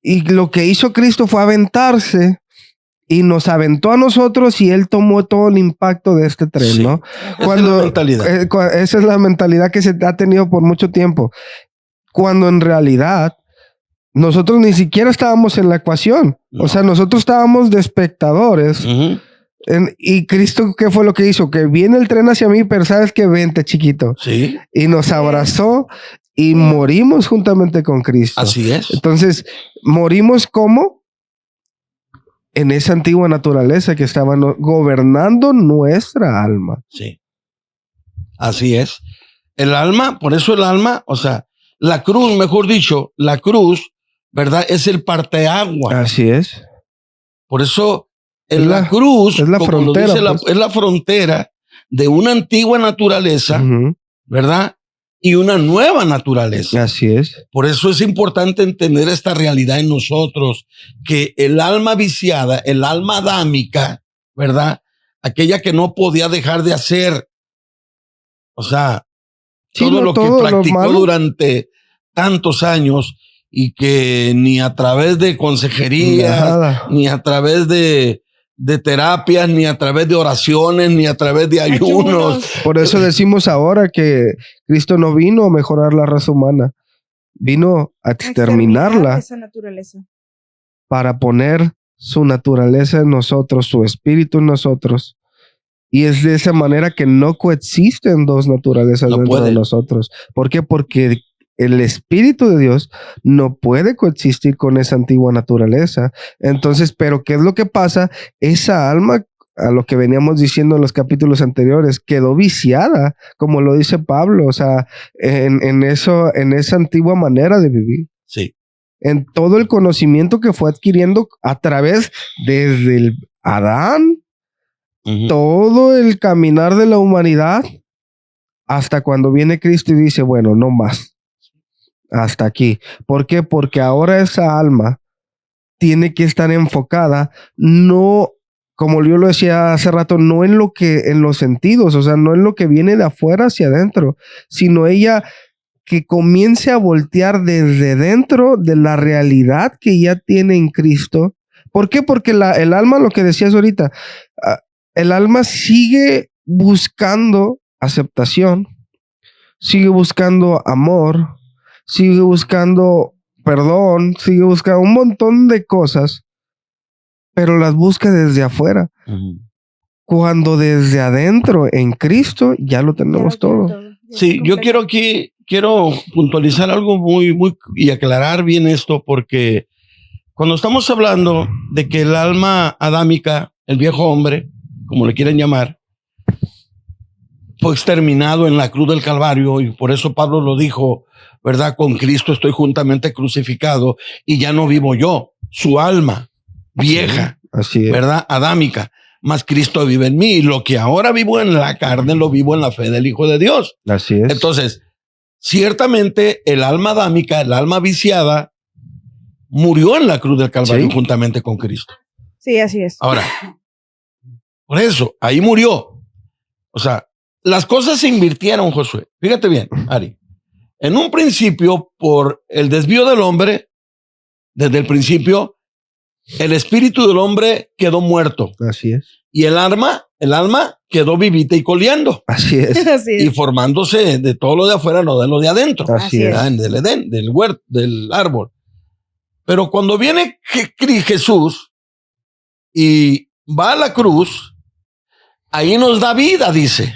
Speaker 3: Y lo que hizo Cristo fue aventarse y nos aventó a nosotros y Él tomó todo el impacto de este tren,
Speaker 5: Sí.
Speaker 3: ¿no?
Speaker 5: Esa es la mentalidad.
Speaker 3: Esa es la mentalidad que se ha tenido por mucho tiempo. Cuando en realidad nosotros ni siquiera estábamos en la ecuación.
Speaker 5: No.
Speaker 3: O sea, nosotros estábamos de espectadores.
Speaker 5: Uh-huh.
Speaker 3: Y Cristo, ¿qué fue lo que hizo? Que viene el tren hacia mí, pero sabes que vente, chiquito.
Speaker 5: Sí,
Speaker 3: Y nos abrazó y morimos juntamente con Cristo.
Speaker 5: así es.
Speaker 3: Entonces, morimos como en esa antigua naturaleza que estaba gobernando nuestra alma.
Speaker 5: Sí, así es. El alma, por eso el alma, o sea, la cruz, mejor dicho, la cruz, ¿verdad? Es el parteagua.
Speaker 3: Así es.
Speaker 5: Por eso en
Speaker 3: Es
Speaker 5: la
Speaker 3: la-
Speaker 5: cruz,
Speaker 3: es la
Speaker 5: como lo
Speaker 3: frontera,
Speaker 5: dice
Speaker 3: pues.
Speaker 5: es la frontera de una antigua naturaleza,
Speaker 3: Ujú.
Speaker 5: ¿verdad? Y una nueva naturaleza.
Speaker 3: Así es.
Speaker 5: Por eso es importante entender esta realidad en nosotros, que el alma viciada, el alma adámica, ¿verdad? Aquella que no podía dejar de hacer, o sea,
Speaker 3: Sí,
Speaker 5: todo
Speaker 3: no,
Speaker 5: lo que
Speaker 3: todo lo
Speaker 5: practicó
Speaker 3: malo.
Speaker 5: durante tantos años y que ni a través de consejerías,
Speaker 3: Nada.
Speaker 5: ni a través de terapias, ni a través de oraciones, ni a través de ayunos.
Speaker 3: Por eso decimos ahora que Cristo no vino a mejorar la raza humana, vino a exterminarla
Speaker 2: Esa naturaleza.
Speaker 3: para poner su naturaleza en nosotros, su espíritu en nosotros Y es de esa manera que no coexisten dos naturalezas dentro de nosotros. ¿Por qué? Porque el Espíritu de Dios no puede coexistir con esa antigua naturaleza. Entonces, ¿pero qué es lo que pasa? Esa alma, a lo que veníamos diciendo en los capítulos anteriores, quedó viciada, como lo dice Pablo, o sea, en esa antigua manera de vivir.
Speaker 5: Sí.
Speaker 3: En todo el conocimiento que fue adquiriendo a través desde el Adán, todo el caminar de la humanidad, hasta cuando viene Cristo y dice, bueno, no más. Hasta aquí. ¿Por qué? Porque ahora esa alma tiene que estar enfocada, no, como yo lo decía hace rato, no en los sentidos, o sea, no en lo que viene de afuera hacia adentro, sino ella que comience a voltear desde dentro de la realidad que ya tiene en Cristo. ¿Por qué? Porque el alma, lo que decías ahorita, el alma sigue buscando aceptación, sigue buscando amor, sigue buscando perdón, sigue buscando un montón de cosas, pero las busca desde afuera. Cuando desde adentro en Cristo ya lo tenemos todo.
Speaker 5: Sí, yo quiero puntualizar algo muy y aclarar bien esto, porque cuando estamos hablando de que el alma adámica, el viejo hombre, como le quieren llamar, fue exterminado en la cruz del Calvario, y por eso Pablo lo dijo, ¿verdad? Con Cristo estoy juntamente crucificado y ya no vivo yo, su alma vieja,
Speaker 3: así es,
Speaker 5: ¿verdad? Adámica, más Cristo vive en mí, y lo que ahora vivo en la carne lo vivo en la fe del Hijo de Dios.
Speaker 3: Así es.
Speaker 5: Entonces, ciertamente el alma adámica, el alma viciada, murió en la cruz del Calvario juntamente con Cristo.
Speaker 2: Sí, así es.
Speaker 5: Ahora, por eso, ahí murió. O sea, las cosas se invirtieron, Josué. Fíjate bien, Ari. En un principio, por el desvío del hombre, desde el principio, el espíritu del hombre quedó muerto.
Speaker 3: Así es.
Speaker 5: Y el alma quedó vivita y coleando.
Speaker 3: Así es.
Speaker 2: Así es.
Speaker 5: Y formándose de todo lo de afuera, no de lo de adentro.
Speaker 3: Así es.
Speaker 5: Del Edén, del huerto, del árbol. Pero cuando viene Jesús y va a la cruz, ahí nos da vida, dice.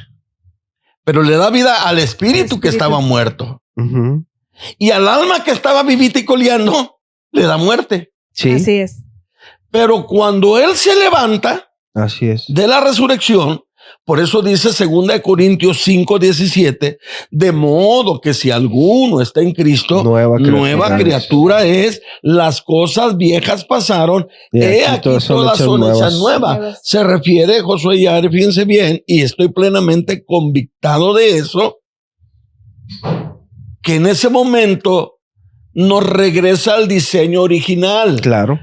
Speaker 5: Pero le da vida al espíritu que estaba muerto. Y al alma que estaba vivita y coleando, le da muerte.
Speaker 3: Sí.
Speaker 2: Así es.
Speaker 5: Pero cuando él se levanta,
Speaker 3: así es,
Speaker 5: de la resurrección, por eso dice 2 Corintios 5:17, de modo que si alguno está en Cristo, nueva criatura es, las cosas viejas pasaron, he aquí todas son hechas nuevas. Se refiere, Josué y Ari, fíjense bien, y estoy plenamente convictado de eso, que en ese momento nos regresa al diseño original.
Speaker 3: Claro.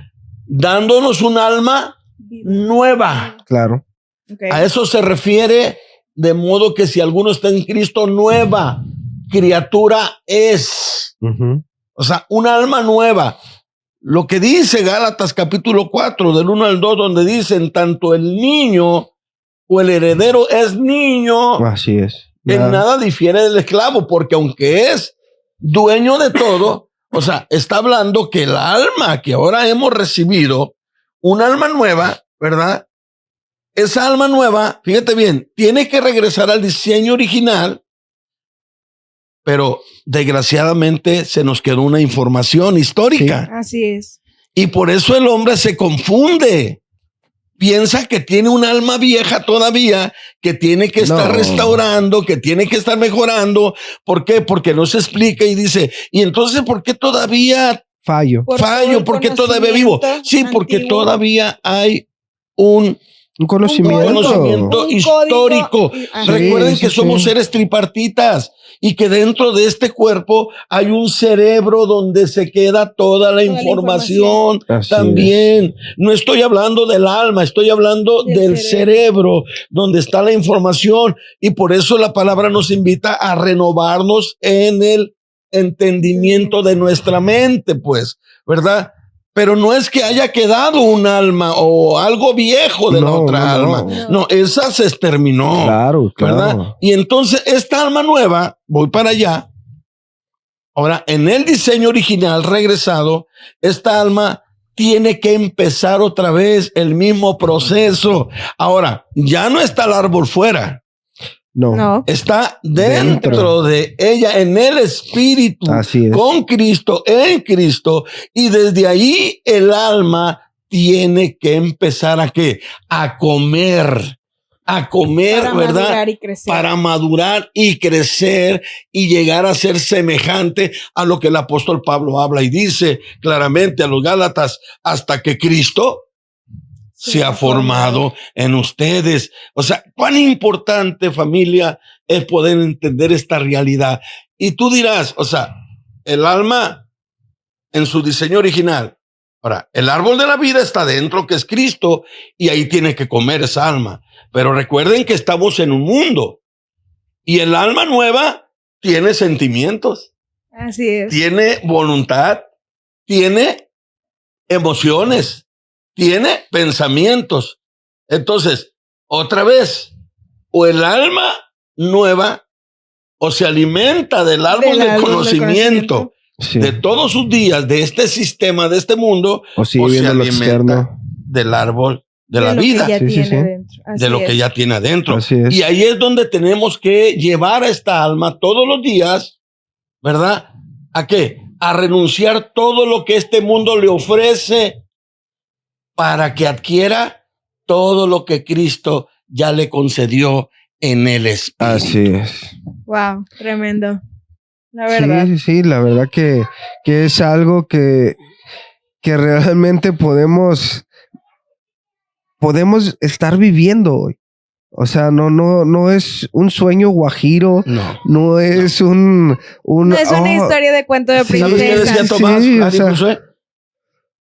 Speaker 5: Dándonos un alma nueva.
Speaker 3: Claro.
Speaker 2: Okay.
Speaker 5: A eso se refiere, de modo que si alguno está en Cristo, nueva criatura es. O sea, un alma nueva. Lo que dice Gálatas capítulo 4, del 1 al 2, donde dicen, tanto el niño o el heredero es niño.
Speaker 3: Así es.
Speaker 5: En nada difiere del esclavo, porque aunque es dueño de todo, o sea, está hablando que el alma que ahora hemos recibido, un alma nueva, ¿verdad? Esa alma nueva, fíjate bien, tiene que regresar al diseño original, pero desgraciadamente se nos quedó una información histórica.
Speaker 2: Sí. Así es.
Speaker 5: Y por eso el hombre se confunde. Piensa que tiene un alma vieja todavía, que tiene que estar restaurando, que tiene que estar mejorando. ¿Por qué? Porque no se explica y dice, ¿y entonces por qué todavía
Speaker 3: fallo?
Speaker 5: ¿Por qué todavía vivo? Sí, porque todavía hay un conocimiento histórico. Recuerden que somos seres tripartitas y que dentro de este cuerpo hay un cerebro donde se queda toda la información también. No estoy hablando del alma, estoy hablando del cerebro donde está la información, y por eso la palabra nos invita a renovarnos en el entendimiento de nuestra mente, pues, ¿verdad? Pero no es que haya quedado un alma o algo viejo de la otra alma. No, esa se exterminó.
Speaker 3: Claro,
Speaker 5: ¿verdad? Y entonces esta alma nueva, voy para allá. Ahora, en el diseño original regresado, esta alma tiene que empezar otra vez el mismo proceso. Ahora, ya no está el árbol fuera.
Speaker 3: No.
Speaker 5: Está dentro de ella, en el espíritu,
Speaker 3: Así es.
Speaker 5: con Cristo, en Cristo. Y desde ahí el alma tiene que empezar ¿a qué? A comer,
Speaker 2: Para
Speaker 5: ¿verdad?
Speaker 2: madurar y crecer.
Speaker 5: Para madurar y crecer y llegar a ser semejante a lo que el apóstol Pablo habla y dice claramente a los Gálatas, hasta que Cristo se ha formado en ustedes. O sea, cuán importante, familia, es poder entender esta realidad. Y tú dirás, o sea, el alma en su diseño original. Ahora, el árbol de la vida está dentro, que es Cristo, y ahí tiene que comer esa alma. Pero recuerden que estamos en un mundo y el alma nueva tiene sentimientos,
Speaker 2: Así es.
Speaker 5: tiene voluntad, tiene emociones, tiene pensamientos. Entonces, otra vez, o el alma nueva o se alimenta del árbol del conocimiento
Speaker 3: Sí.
Speaker 5: de todos sus días, de este sistema, de este mundo,
Speaker 3: O sigue
Speaker 5: o se
Speaker 3: viendo lo
Speaker 5: alimenta
Speaker 3: externo.
Speaker 5: del árbol de la
Speaker 2: lo que
Speaker 5: vida,
Speaker 2: ya
Speaker 3: Sí, sí,
Speaker 2: tiene
Speaker 3: sí.
Speaker 2: dentro. Así
Speaker 5: de lo
Speaker 2: es.
Speaker 5: que ya tiene adentro.
Speaker 3: Así es.
Speaker 5: Y ahí es donde tenemos que llevar a esta alma todos los días, ¿verdad? ¿A qué? A renunciar todo lo que este mundo le ofrece para que adquiera todo lo que Cristo ya le concedió en el Espíritu.
Speaker 3: Así es.
Speaker 2: Wow, tremendo. La verdad.
Speaker 3: Sí, la verdad que es algo que realmente podemos estar viviendo hoy. O sea, no es un sueño guajiro,
Speaker 5: No.
Speaker 3: no es un
Speaker 2: No es una historia de cuento de
Speaker 3: Sí,
Speaker 5: ¿Sabes qué
Speaker 2: princesa.
Speaker 5: decía Tomás?
Speaker 3: Sí, o
Speaker 5: Ari
Speaker 3: sea,
Speaker 5: Josué?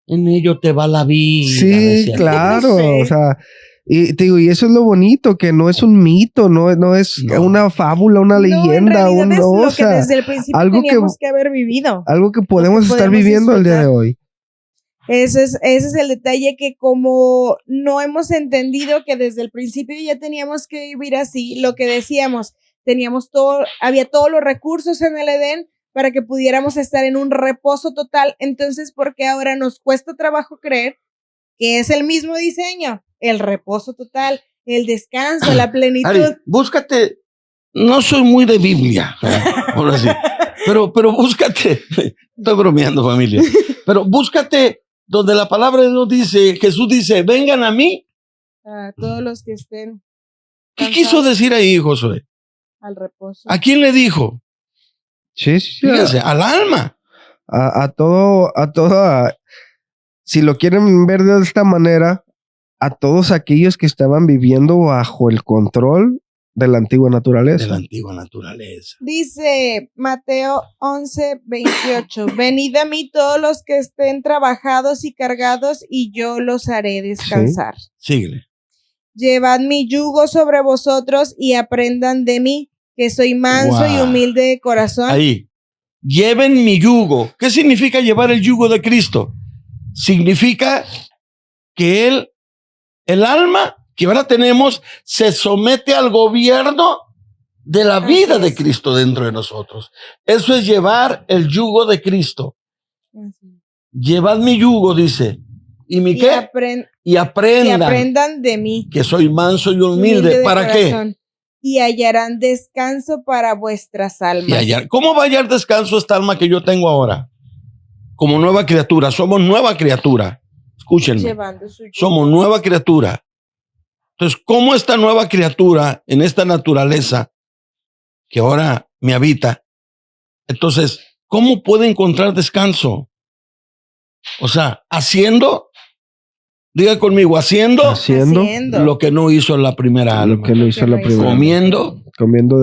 Speaker 5: En ello te va la vida.
Speaker 3: Sí,
Speaker 5: decía.
Speaker 3: claro,
Speaker 2: Sí.
Speaker 3: o sea, y te digo, y eso es lo bonito, que no es un mito, no es
Speaker 5: No.
Speaker 3: una fábula, una
Speaker 2: No, en
Speaker 3: leyenda,
Speaker 2: realidad es
Speaker 3: o
Speaker 2: lo que
Speaker 3: sea,
Speaker 2: desde el principio
Speaker 3: algo que-
Speaker 2: teníamos que haber vivido.
Speaker 3: algo que podemos estar
Speaker 2: podemos
Speaker 3: viviendo el día de
Speaker 2: disfrutar.
Speaker 3: hoy.
Speaker 2: Ese es el detalle, que como no hemos entendido que desde el principio ya teníamos que vivir así, lo que decíamos, había todos los recursos en el Edén para que pudiéramos estar en un reposo total. Entonces, ¿por qué ahora nos cuesta trabajo creer que es el mismo diseño? El reposo total, el descanso, la plenitud.
Speaker 5: Ari, búscate. No soy muy de Biblia, ahora sí. Pero búscate. Estoy bromeando, familia. Pero búscate donde la palabra de Dios dice, Jesús dice, vengan a mí.
Speaker 2: A todos los que estén
Speaker 5: ¿Qué quiso decir ahí, Josué?
Speaker 2: al reposo.
Speaker 5: ¿A quién le dijo?
Speaker 3: Sí,
Speaker 5: Fíjense, al alma.
Speaker 3: a todo, si lo quieren ver de esta manera, a todos aquellos que estaban viviendo bajo el control de la antigua naturaleza.
Speaker 5: De la antigua naturaleza.
Speaker 2: Dice Mateo 11:28, venid a mí todos los que estén trabajados y cargados, y yo los haré descansar.
Speaker 5: Síguele.
Speaker 2: Llevad mi yugo sobre vosotros y aprendan de mí, que soy manso y
Speaker 5: Wow.
Speaker 2: humilde de corazón.
Speaker 5: Ahí. Lleven mi yugo. ¿Qué significa llevar el yugo de Cristo? Significa que el alma que ahora tenemos, se somete al gobierno de la vida de Cristo dentro de nosotros. Eso es llevar el yugo de Cristo. Llevad mi yugo, dice. ¿Y mi qué? Y aprendan
Speaker 2: de mí,
Speaker 5: que soy manso y humilde.
Speaker 2: de
Speaker 5: ¿Para
Speaker 2: corazón, y hallarán descanso para vuestras almas.
Speaker 5: qué? ¿Cómo va a hallar descanso esta alma que yo tengo ahora? Como nueva criatura. Somos nueva criatura. Escúchenme.
Speaker 2: Llevando su yugo.
Speaker 5: Somos nueva criatura. Entonces, ¿cómo esta nueva criatura en esta naturaleza que ahora me habita? Entonces, ¿cómo puede encontrar descanso? O sea, diga conmigo, haciendo lo que no hizo la primera alma.
Speaker 3: Lo que no hizo la primera.
Speaker 5: Comiendo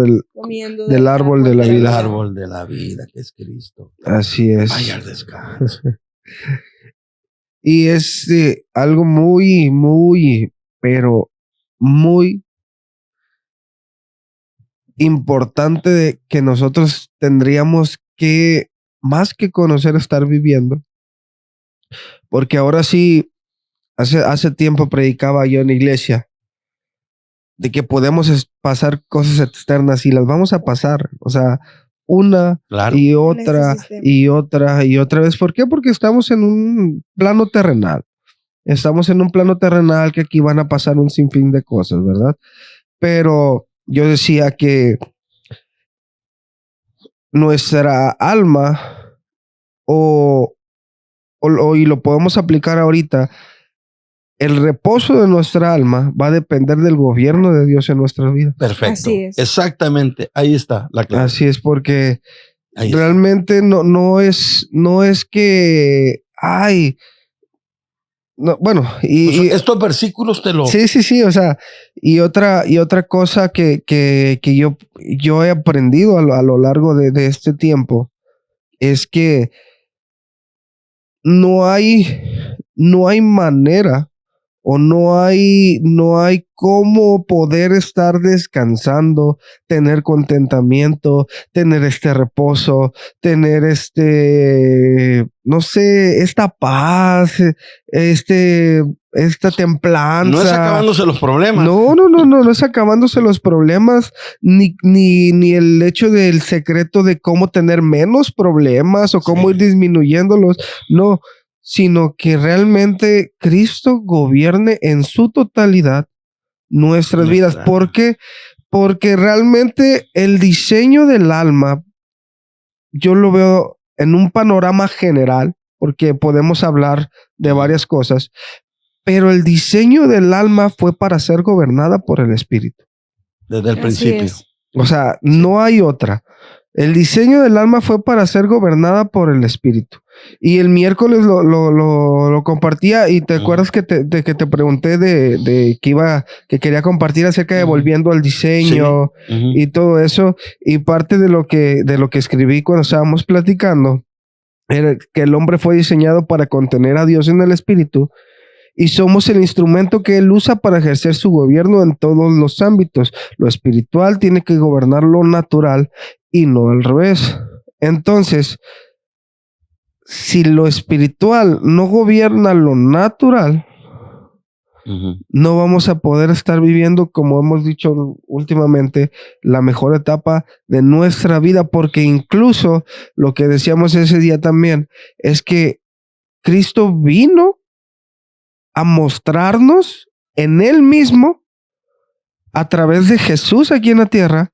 Speaker 3: del árbol de la
Speaker 5: el
Speaker 3: vida.
Speaker 5: árbol de la vida, que es Cristo.
Speaker 3: Así es.
Speaker 5: Hallar descanso.
Speaker 3: Y es algo muy, muy, pero muy importante de que nosotros tendríamos que, más que conocer, estar viviendo. Porque ahora sí, hace tiempo predicaba yo en la iglesia de que podemos pasar cosas externas y las vamos a pasar. O sea, una
Speaker 5: Claro.
Speaker 3: y
Speaker 2: En
Speaker 3: otra
Speaker 2: ese sistema.
Speaker 3: y otra y otra vez. ¿Por qué? Porque estamos en un plano terrenal. Estamos en un plano terrenal que aquí van a pasar un sinfín de cosas, ¿verdad? Pero yo decía que nuestra alma, y lo podemos aplicar ahorita, el reposo de nuestra alma va a depender del gobierno de Dios en nuestra vida.
Speaker 5: Perfecto.
Speaker 2: Así es.
Speaker 5: Exactamente. Ahí está la clave.
Speaker 3: Así es, porque
Speaker 5: Ahí está.
Speaker 3: realmente no es que, bueno,
Speaker 5: Pues estos versículos te lo...
Speaker 3: sí, o sea, y otra cosa que yo he aprendido a lo largo de este tiempo es que no hay manera o no hay cómo poder estar descansando, tener contentamiento, tener este reposo, tener no sé, esta paz, esta templanza.
Speaker 5: No es acabándose los problemas.
Speaker 3: No es acabándose los problemas, ni el hecho del secreto de cómo tener menos problemas o cómo ir disminuyéndolos, no, sino que realmente Cristo gobierne en su totalidad nuestras vidas. ¿Por qué? Porque realmente el diseño del alma, yo lo veo en un panorama general, porque podemos hablar de varias cosas, pero el diseño del alma fue para ser gobernada por el Espíritu.
Speaker 5: Desde el
Speaker 2: Así
Speaker 5: principio.
Speaker 2: es.
Speaker 3: O sea, no hay otra. El diseño del alma fue para ser gobernada por el Espíritu. Y el miércoles lo compartía, y te acuerdas que te pregunté de que quería compartir acerca de volviendo al diseño y todo eso. Y parte de lo que escribí cuando estábamos platicando era que el hombre fue diseñado para contener a Dios en el Espíritu. Y somos el instrumento que Él usa para ejercer su gobierno en todos los ámbitos. Lo espiritual tiene que gobernar lo natural y no al revés. Entonces, si lo espiritual no gobierna lo natural, no vamos a poder estar viviendo, como hemos dicho últimamente, la mejor etapa de nuestra vida, porque incluso lo que decíamos ese día también es que Cristo vino a mostrarnos en Él mismo, a través de Jesús aquí en la tierra,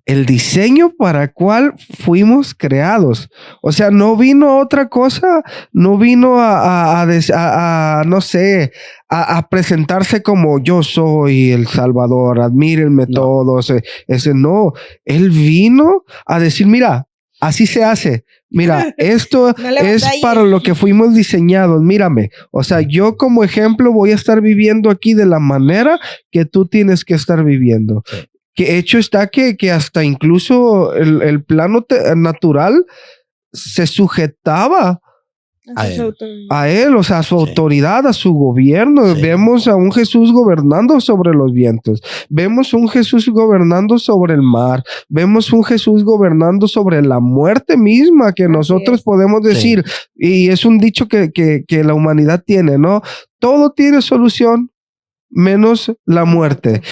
Speaker 3: el diseño para el cual fuimos creados. O sea, no vino otra cosa, no vino no sé, a presentarse como yo soy el Salvador, admírenme todos. No, Él vino a decir, mira, así se hace. Mira, esto es para lo que fuimos diseñados. Mírame. O sea, yo como ejemplo voy a estar viviendo aquí de la manera que tú tienes que estar viviendo. Sí. Que hecho está que hasta incluso el plano natural se sujetaba a él, o sea, a su autoridad, a su gobierno. Sí. Vemos a un Jesús gobernando sobre los vientos. Vemos un Jesús gobernando sobre el mar. Vemos un Jesús gobernando sobre la muerte misma, que nosotros podemos decir, y es un dicho que la humanidad tiene, ¿no? Todo tiene solución menos la muerte.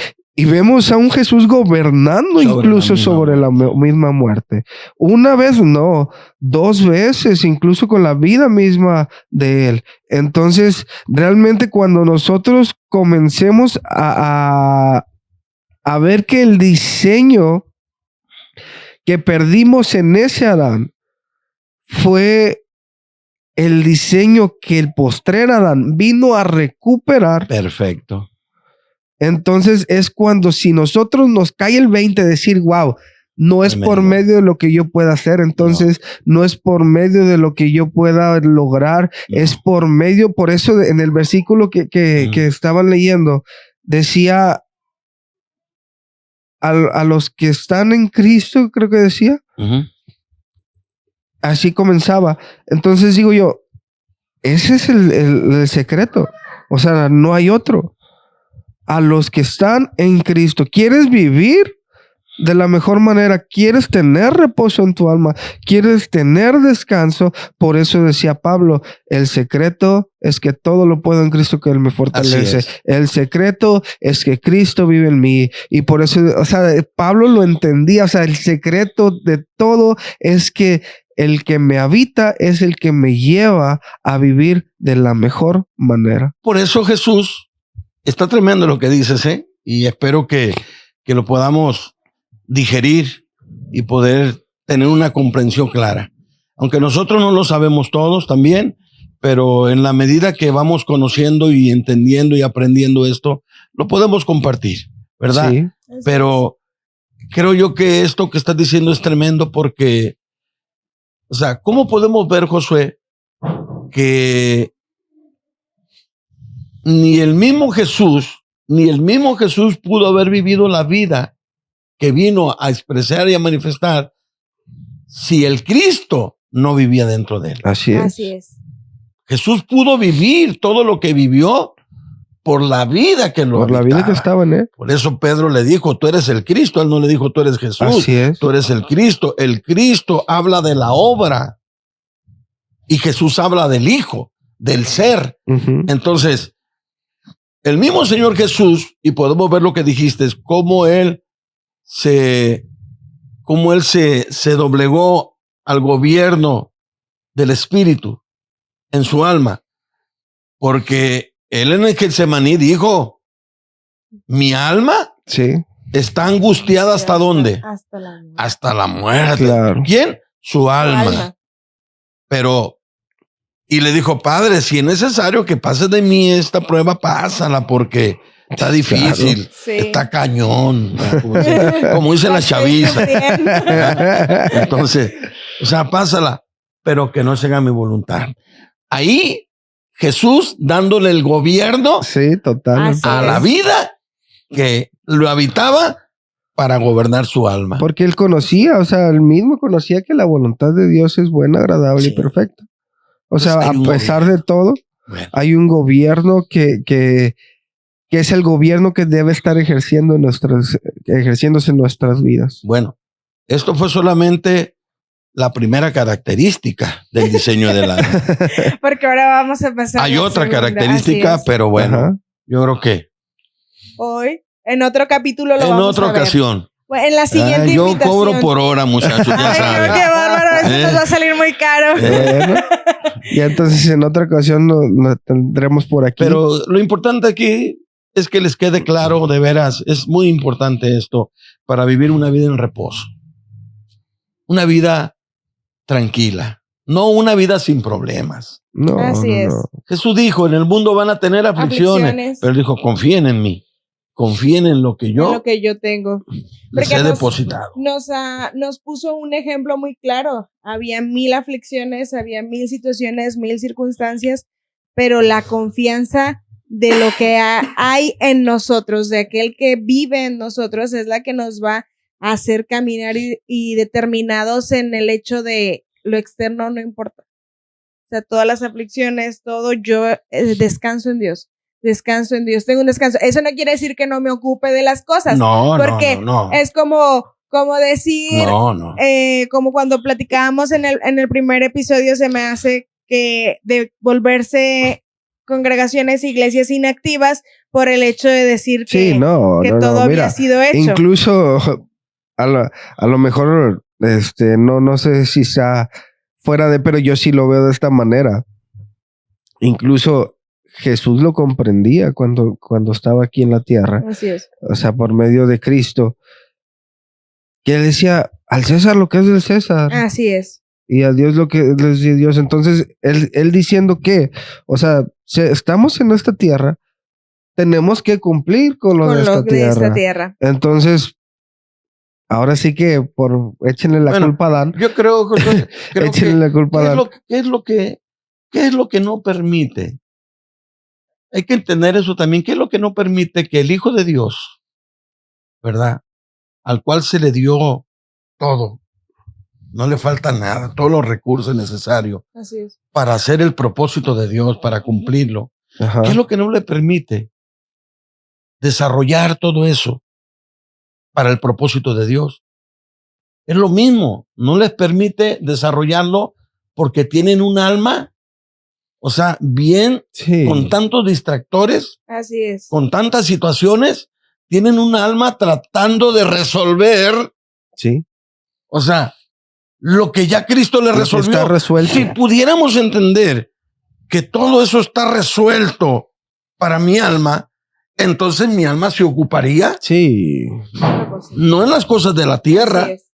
Speaker 3: Y vemos a un Jesús gobernando incluso sobre la misma muerte. Una vez no, 2 veces, incluso con la vida misma de Él. Entonces, realmente cuando nosotros comencemos a ver que el diseño que perdimos en ese Adán fue el diseño que el postrer Adán vino a recuperar.
Speaker 5: Perfecto.
Speaker 3: Entonces es cuando, si nosotros nos cae el 20 de decir, wow, no es por medio de lo que yo pueda hacer, entonces no es por medio de lo que yo pueda lograr, es por medio, por eso en el versículo que estaban leyendo, decía a los que están en Cristo, creo que decía, así comenzaba. Entonces digo yo, ese es el secreto, o sea, no hay otro. A los que están en Cristo. ¿Quieres vivir de la mejor manera. Quieres tener reposo en tu alma, quieres tener descanso. Por eso decía Pablo, el secreto es que todo lo puedo en Cristo que Él me fortalece. El secreto es que Cristo vive en mí. Y por eso, o sea, Pablo lo entendía. O sea, el secreto de todo es que el que me habita es el que me lleva a vivir de la mejor manera.
Speaker 5: Por eso Jesús, está tremendo lo que dices, y espero que lo podamos digerir y poder tener una comprensión clara. Aunque nosotros no lo sabemos todos también, pero en la medida que vamos conociendo y entendiendo y aprendiendo esto, lo podemos compartir, ¿verdad?
Speaker 3: Sí.
Speaker 5: Pero creo yo que esto que estás diciendo es tremendo porque, o sea, ¿cómo podemos ver, Josué, que ni el mismo Jesús pudo haber vivido la vida que vino a expresar y a manifestar si el Cristo no vivía dentro de él?
Speaker 3: Así es.
Speaker 2: Así es.
Speaker 5: Jesús pudo vivir todo lo que vivió por la vida que lo
Speaker 3: Por la vida que estaba en Él.
Speaker 5: Por eso Pedro le dijo, tú eres el Cristo. Él no le dijo, tú eres Jesús.
Speaker 3: Así es.
Speaker 5: Tú eres el Cristo. El Cristo habla de la obra y Jesús habla del Hijo, del ser.
Speaker 3: Uh-huh.
Speaker 5: Entonces, el mismo Señor Jesús, y podemos ver lo que dijiste, es cómo Él se doblegó al gobierno del Espíritu en su alma, porque Él en el Getsemaní dijo, mi alma está angustiada ¿hasta dónde? Hasta la muerte.
Speaker 3: Claro.
Speaker 5: ¿Quién? Su alma. Pero, y le dijo, Padre, si es necesario que pases de mí esta prueba, pásala, porque está difícil, está cañón, como dice la chaviza. Entonces, o sea, pásala, pero que no se haga mi voluntad. Ahí Jesús dándole el gobierno a la vida que lo habitaba para gobernar su alma.
Speaker 3: Porque él conocía, o sea, él mismo conocía que la voluntad de Dios es buena, agradable y perfecta. O sea, a pesar de todo, hay un gobierno que es el gobierno que debe estar ejerciéndose en nuestras vidas.
Speaker 5: Bueno, esto fue solamente la primera característica del diseño del alma.
Speaker 2: Porque ahora vamos a pasar.
Speaker 5: Hay otra característica, pero bueno, yo creo que
Speaker 2: hoy, en otro capítulo lo vamos a ver.
Speaker 5: En otra ocasión.
Speaker 2: Bueno, en la siguiente
Speaker 5: yo
Speaker 2: invitación.
Speaker 5: cobro por hora, muchachos, ya saben.
Speaker 2: Qué bárbaro, eso nos va a salir muy caro.
Speaker 3: Y entonces en otra ocasión lo tendremos por aquí.
Speaker 5: Pero lo importante aquí es que les quede claro, de veras, es muy importante esto para vivir una vida en reposo. Una vida tranquila, no una vida sin problemas.
Speaker 3: No,
Speaker 2: así es.
Speaker 5: Jesús dijo, en el mundo van a tener aflicciones. Pero él dijo, confíen en mí, confíen en lo que yo
Speaker 2: tengo.
Speaker 5: les he depositado.
Speaker 2: Nos puso un ejemplo muy claro. Había 1000 aflicciones, había 1000 situaciones, 1000 circunstancias, pero la confianza de lo que hay en nosotros, de aquel que vive en nosotros, es la que nos va a hacer caminar y determinados en el hecho de lo externo no importa. O sea, todas las aflicciones, todo, yo descanso en Dios. Descanso en Dios, tengo un descanso. Eso no quiere decir que no me ocupe de las cosas. Porque es como decir, como cuando platicábamos en el primer episodio, se me hace que de volverse congregaciones, iglesias inactivas por el hecho de decir que todo había sido hecho.
Speaker 3: Incluso a lo mejor, no sé si está fuera de, pero yo sí lo veo de esta manera. Incluso Jesús lo comprendía cuando estaba aquí en la tierra.
Speaker 2: Así es.
Speaker 3: O sea, por medio de Cristo. Que él decía, al César lo que es del César.
Speaker 2: Así es.
Speaker 3: Y a Dios lo que es de Dios. Entonces, él diciendo que, o sea, estamos en esta tierra, tenemos que cumplir con lo de esta tierra. Entonces, ahora sí que échenle la culpa a Dan.
Speaker 5: Yo creo
Speaker 3: échenle la culpa a Dan.
Speaker 5: ¿Qué es lo que no permite? Hay que entender eso también. ¿Qué es lo que no permite que el Hijo de Dios, verdad, al cual se le dio todo, no le falta nada, todos los recursos necesarios para hacer el propósito de Dios, para cumplirlo?
Speaker 3: Ajá.
Speaker 5: ¿Qué es lo que no le permite desarrollar todo eso para el propósito de Dios. Es lo mismo, no les permite desarrollarlo porque tienen un alma, o sea, bien,
Speaker 3: Sí.
Speaker 5: con tantos distractores,
Speaker 2: Así es.
Speaker 5: con tantas situaciones, tienen un alma tratando de resolver,
Speaker 3: Sí.
Speaker 5: o sea, lo que ya Cristo le
Speaker 3: Lo que
Speaker 5: resolvió.
Speaker 3: está resuelto.
Speaker 5: Si pudiéramos entender que todo eso está resuelto para mi alma, entonces mi alma se ocuparía
Speaker 3: Sí.
Speaker 5: no en las cosas de la tierra,
Speaker 2: Así es.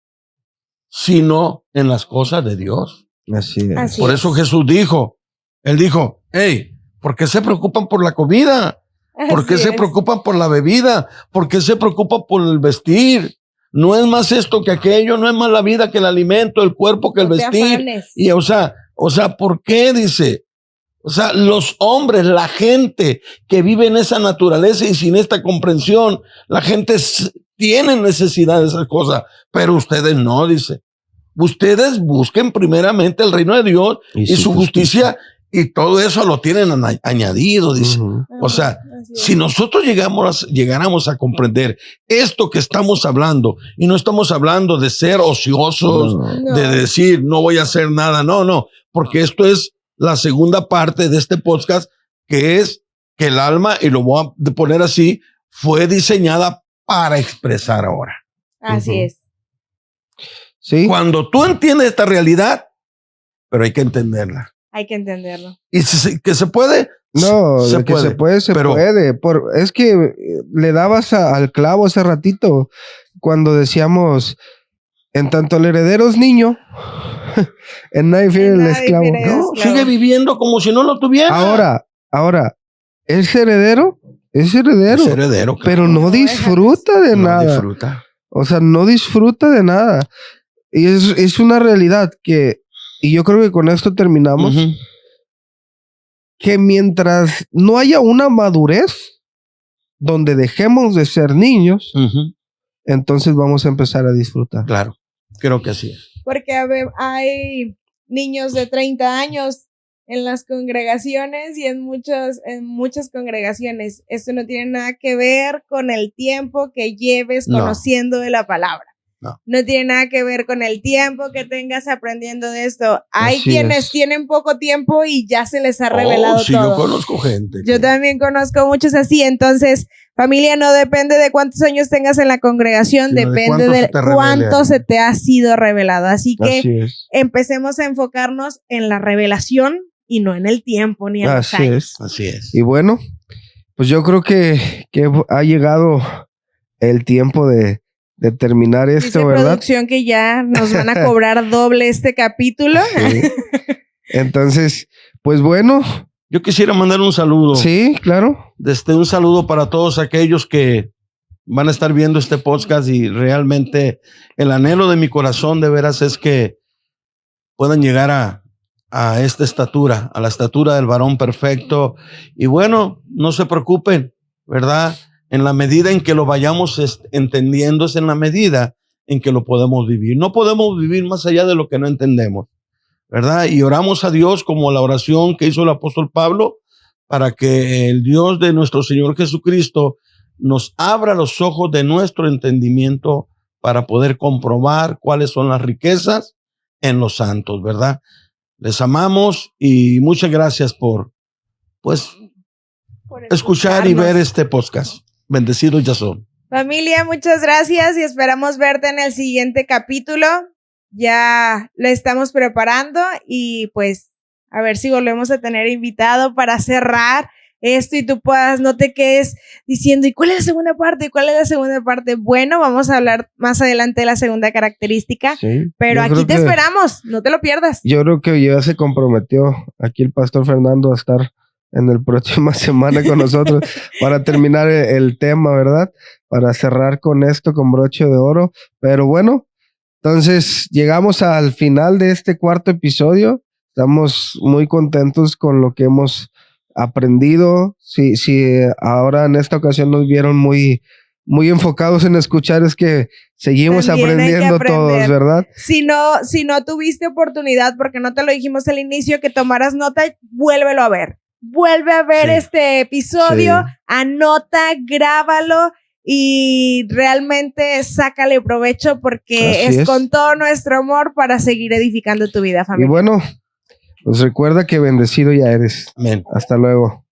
Speaker 5: sino en las cosas de Dios.
Speaker 3: Así es.
Speaker 2: Así
Speaker 5: Por
Speaker 2: es.
Speaker 5: eso Jesús dijo, él dijo, hey, ¿por qué se preocupan por la comida? ¿Por qué
Speaker 2: Así
Speaker 5: se
Speaker 2: es.
Speaker 5: preocupan por la bebida? ¿Por qué se preocupan por el vestir? No es más esto que aquello, no es más la vida que el alimento, el cuerpo que el
Speaker 2: No te
Speaker 5: vestir.
Speaker 2: afanes.
Speaker 5: Y o sea, ¿por qué? Dice, o sea, los hombres, la gente que vive en esa naturaleza y sin esta comprensión, la gente tiene necesidad de esas cosas, pero ustedes no, dice. Ustedes busquen primeramente el reino de Dios y su justicia, y todo eso lo tienen añadido, dice.
Speaker 3: Ujú.
Speaker 5: O sea,
Speaker 2: Así es.
Speaker 5: si nosotros llegáramos a comprender esto que estamos hablando, y no estamos hablando de ser ociosos,
Speaker 3: No.
Speaker 2: No.
Speaker 5: de decir no voy a hacer nada, no, porque esto es la segunda parte de este podcast, que es que el alma, y lo voy a poner así, fue diseñada para expresar ahora.
Speaker 2: Así
Speaker 3: Ujú.
Speaker 2: es.
Speaker 3: Sí.
Speaker 5: Cuando tú entiendes esta realidad, pero hay que entenderla.
Speaker 2: Hay que entenderlo.
Speaker 5: Y que se puede,
Speaker 3: No,
Speaker 5: se
Speaker 3: de que
Speaker 5: puede.
Speaker 3: se puede, se
Speaker 5: pero-
Speaker 3: puede. Es que le dabas al clavo hace ratito cuando decíamos, en tanto el heredero es niño, en nadie fiel el
Speaker 2: nadie
Speaker 3: esclavo.
Speaker 2: fiel el
Speaker 5: No,
Speaker 2: esclavo.
Speaker 5: sigue viviendo como si no lo tuviera.
Speaker 3: Ahora, ¿es heredero? Es heredero,
Speaker 5: Es heredero,
Speaker 3: pero no
Speaker 2: No
Speaker 3: disfruta de
Speaker 5: no
Speaker 3: nada.
Speaker 5: disfruta.
Speaker 3: O sea, no disfruta de nada. Y es una realidad que, y yo creo que con esto terminamos,
Speaker 5: Ujú.
Speaker 3: que mientras no haya una madurez donde dejemos de ser niños,
Speaker 5: Ujú.
Speaker 3: entonces vamos a empezar a disfrutar.
Speaker 5: Claro, creo que así es.
Speaker 2: Porque hay niños de 30 años en las congregaciones y en muchas congregaciones. Esto no tiene nada que ver con el tiempo que lleves
Speaker 5: No.
Speaker 2: conociendo de la palabra.
Speaker 5: No.
Speaker 2: Tiene nada que ver con el tiempo que tengas aprendiendo de esto. Hay
Speaker 3: Así
Speaker 2: quienes
Speaker 3: es.
Speaker 2: tienen poco tiempo y ya se les ha revelado
Speaker 5: Sí,
Speaker 2: todo.
Speaker 5: yo conozco gente.
Speaker 2: Yo también conozco muchos así. Entonces, familia, no depende de cuántos años tengas en la congregación,
Speaker 5: Sino de
Speaker 2: depende
Speaker 5: cuánto
Speaker 2: de
Speaker 5: se te revele
Speaker 2: cuánto
Speaker 5: ahí.
Speaker 2: se te ha sido revelado. Así que
Speaker 3: Así es.
Speaker 2: empecemos a enfocarnos en la revelación y no en el tiempo ni en los
Speaker 3: Así
Speaker 2: años.
Speaker 3: es.
Speaker 5: Así es.
Speaker 3: Y bueno, pues yo creo que ha llegado el tiempo de terminar
Speaker 2: Dice
Speaker 3: esto, ¿verdad?
Speaker 2: producción que ya nos van a cobrar doble este capítulo.
Speaker 3: Sí. Entonces, pues bueno,
Speaker 5: Yo quisiera mandar un saludo.
Speaker 3: sí, claro.
Speaker 5: Un saludo para todos aquellos que van a estar viendo este podcast, y realmente el anhelo de mi corazón de veras es que puedan llegar a esta estatura, a la estatura del varón perfecto. Y bueno, no se preocupen, ¿verdad? En la medida en que lo vayamos entendiendo, es en la medida en que lo podemos vivir. No podemos vivir más allá de lo que no entendemos, ¿verdad? Y oramos a Dios como la oración que hizo el apóstol Pablo, para que el Dios de nuestro Señor Jesucristo nos abra los ojos de nuestro entendimiento para poder comprobar cuáles son las riquezas en los santos, ¿verdad? Les amamos y muchas gracias por, pues,
Speaker 2: Por
Speaker 5: escuchar y
Speaker 2: escucharnos.
Speaker 5: ver este podcast. Bendecidos ya son.
Speaker 2: Familia, muchas gracias y esperamos verte en el siguiente capítulo. Ya lo estamos preparando y pues a ver si volvemos a tener invitado para cerrar esto y tú puedas, no te quedes diciendo, ¿y cuál es la segunda parte? ¿Y cuál es la segunda parte? Bueno, vamos a hablar más adelante de la segunda característica,
Speaker 3: Sí.
Speaker 2: pero
Speaker 3: Yo
Speaker 2: aquí
Speaker 3: creo
Speaker 2: te
Speaker 3: que-
Speaker 2: esperamos, no te lo pierdas.
Speaker 3: Yo creo que ya se comprometió aquí el pastor Fernando a estar en la próxima semana con nosotros para terminar el tema, ¿verdad? Para cerrar con esto, con broche de oro. Pero bueno, entonces llegamos al final de este cuarto episodio. Estamos muy contentos con lo que hemos aprendido. Si ahora en esta ocasión nos vieron muy enfocados en escuchar, es que seguimos
Speaker 2: También hay que
Speaker 3: aprendiendo
Speaker 2: aprender.
Speaker 3: todos, ¿verdad?
Speaker 2: Si no tuviste oportunidad, porque no te lo dijimos al inicio, que tomaras nota, vuélvelo a ver. Vuelve a ver
Speaker 5: Sí.
Speaker 2: este episodio,
Speaker 3: Sí.
Speaker 2: anota, grábalo y realmente sácale provecho porque
Speaker 3: Así
Speaker 2: es
Speaker 3: es.
Speaker 2: con todo nuestro amor para seguir edificando tu vida,
Speaker 3: Y
Speaker 2: familia.
Speaker 3: bueno, pues recuerda que bendecido ya eres.
Speaker 5: Amén.
Speaker 3: Hasta luego.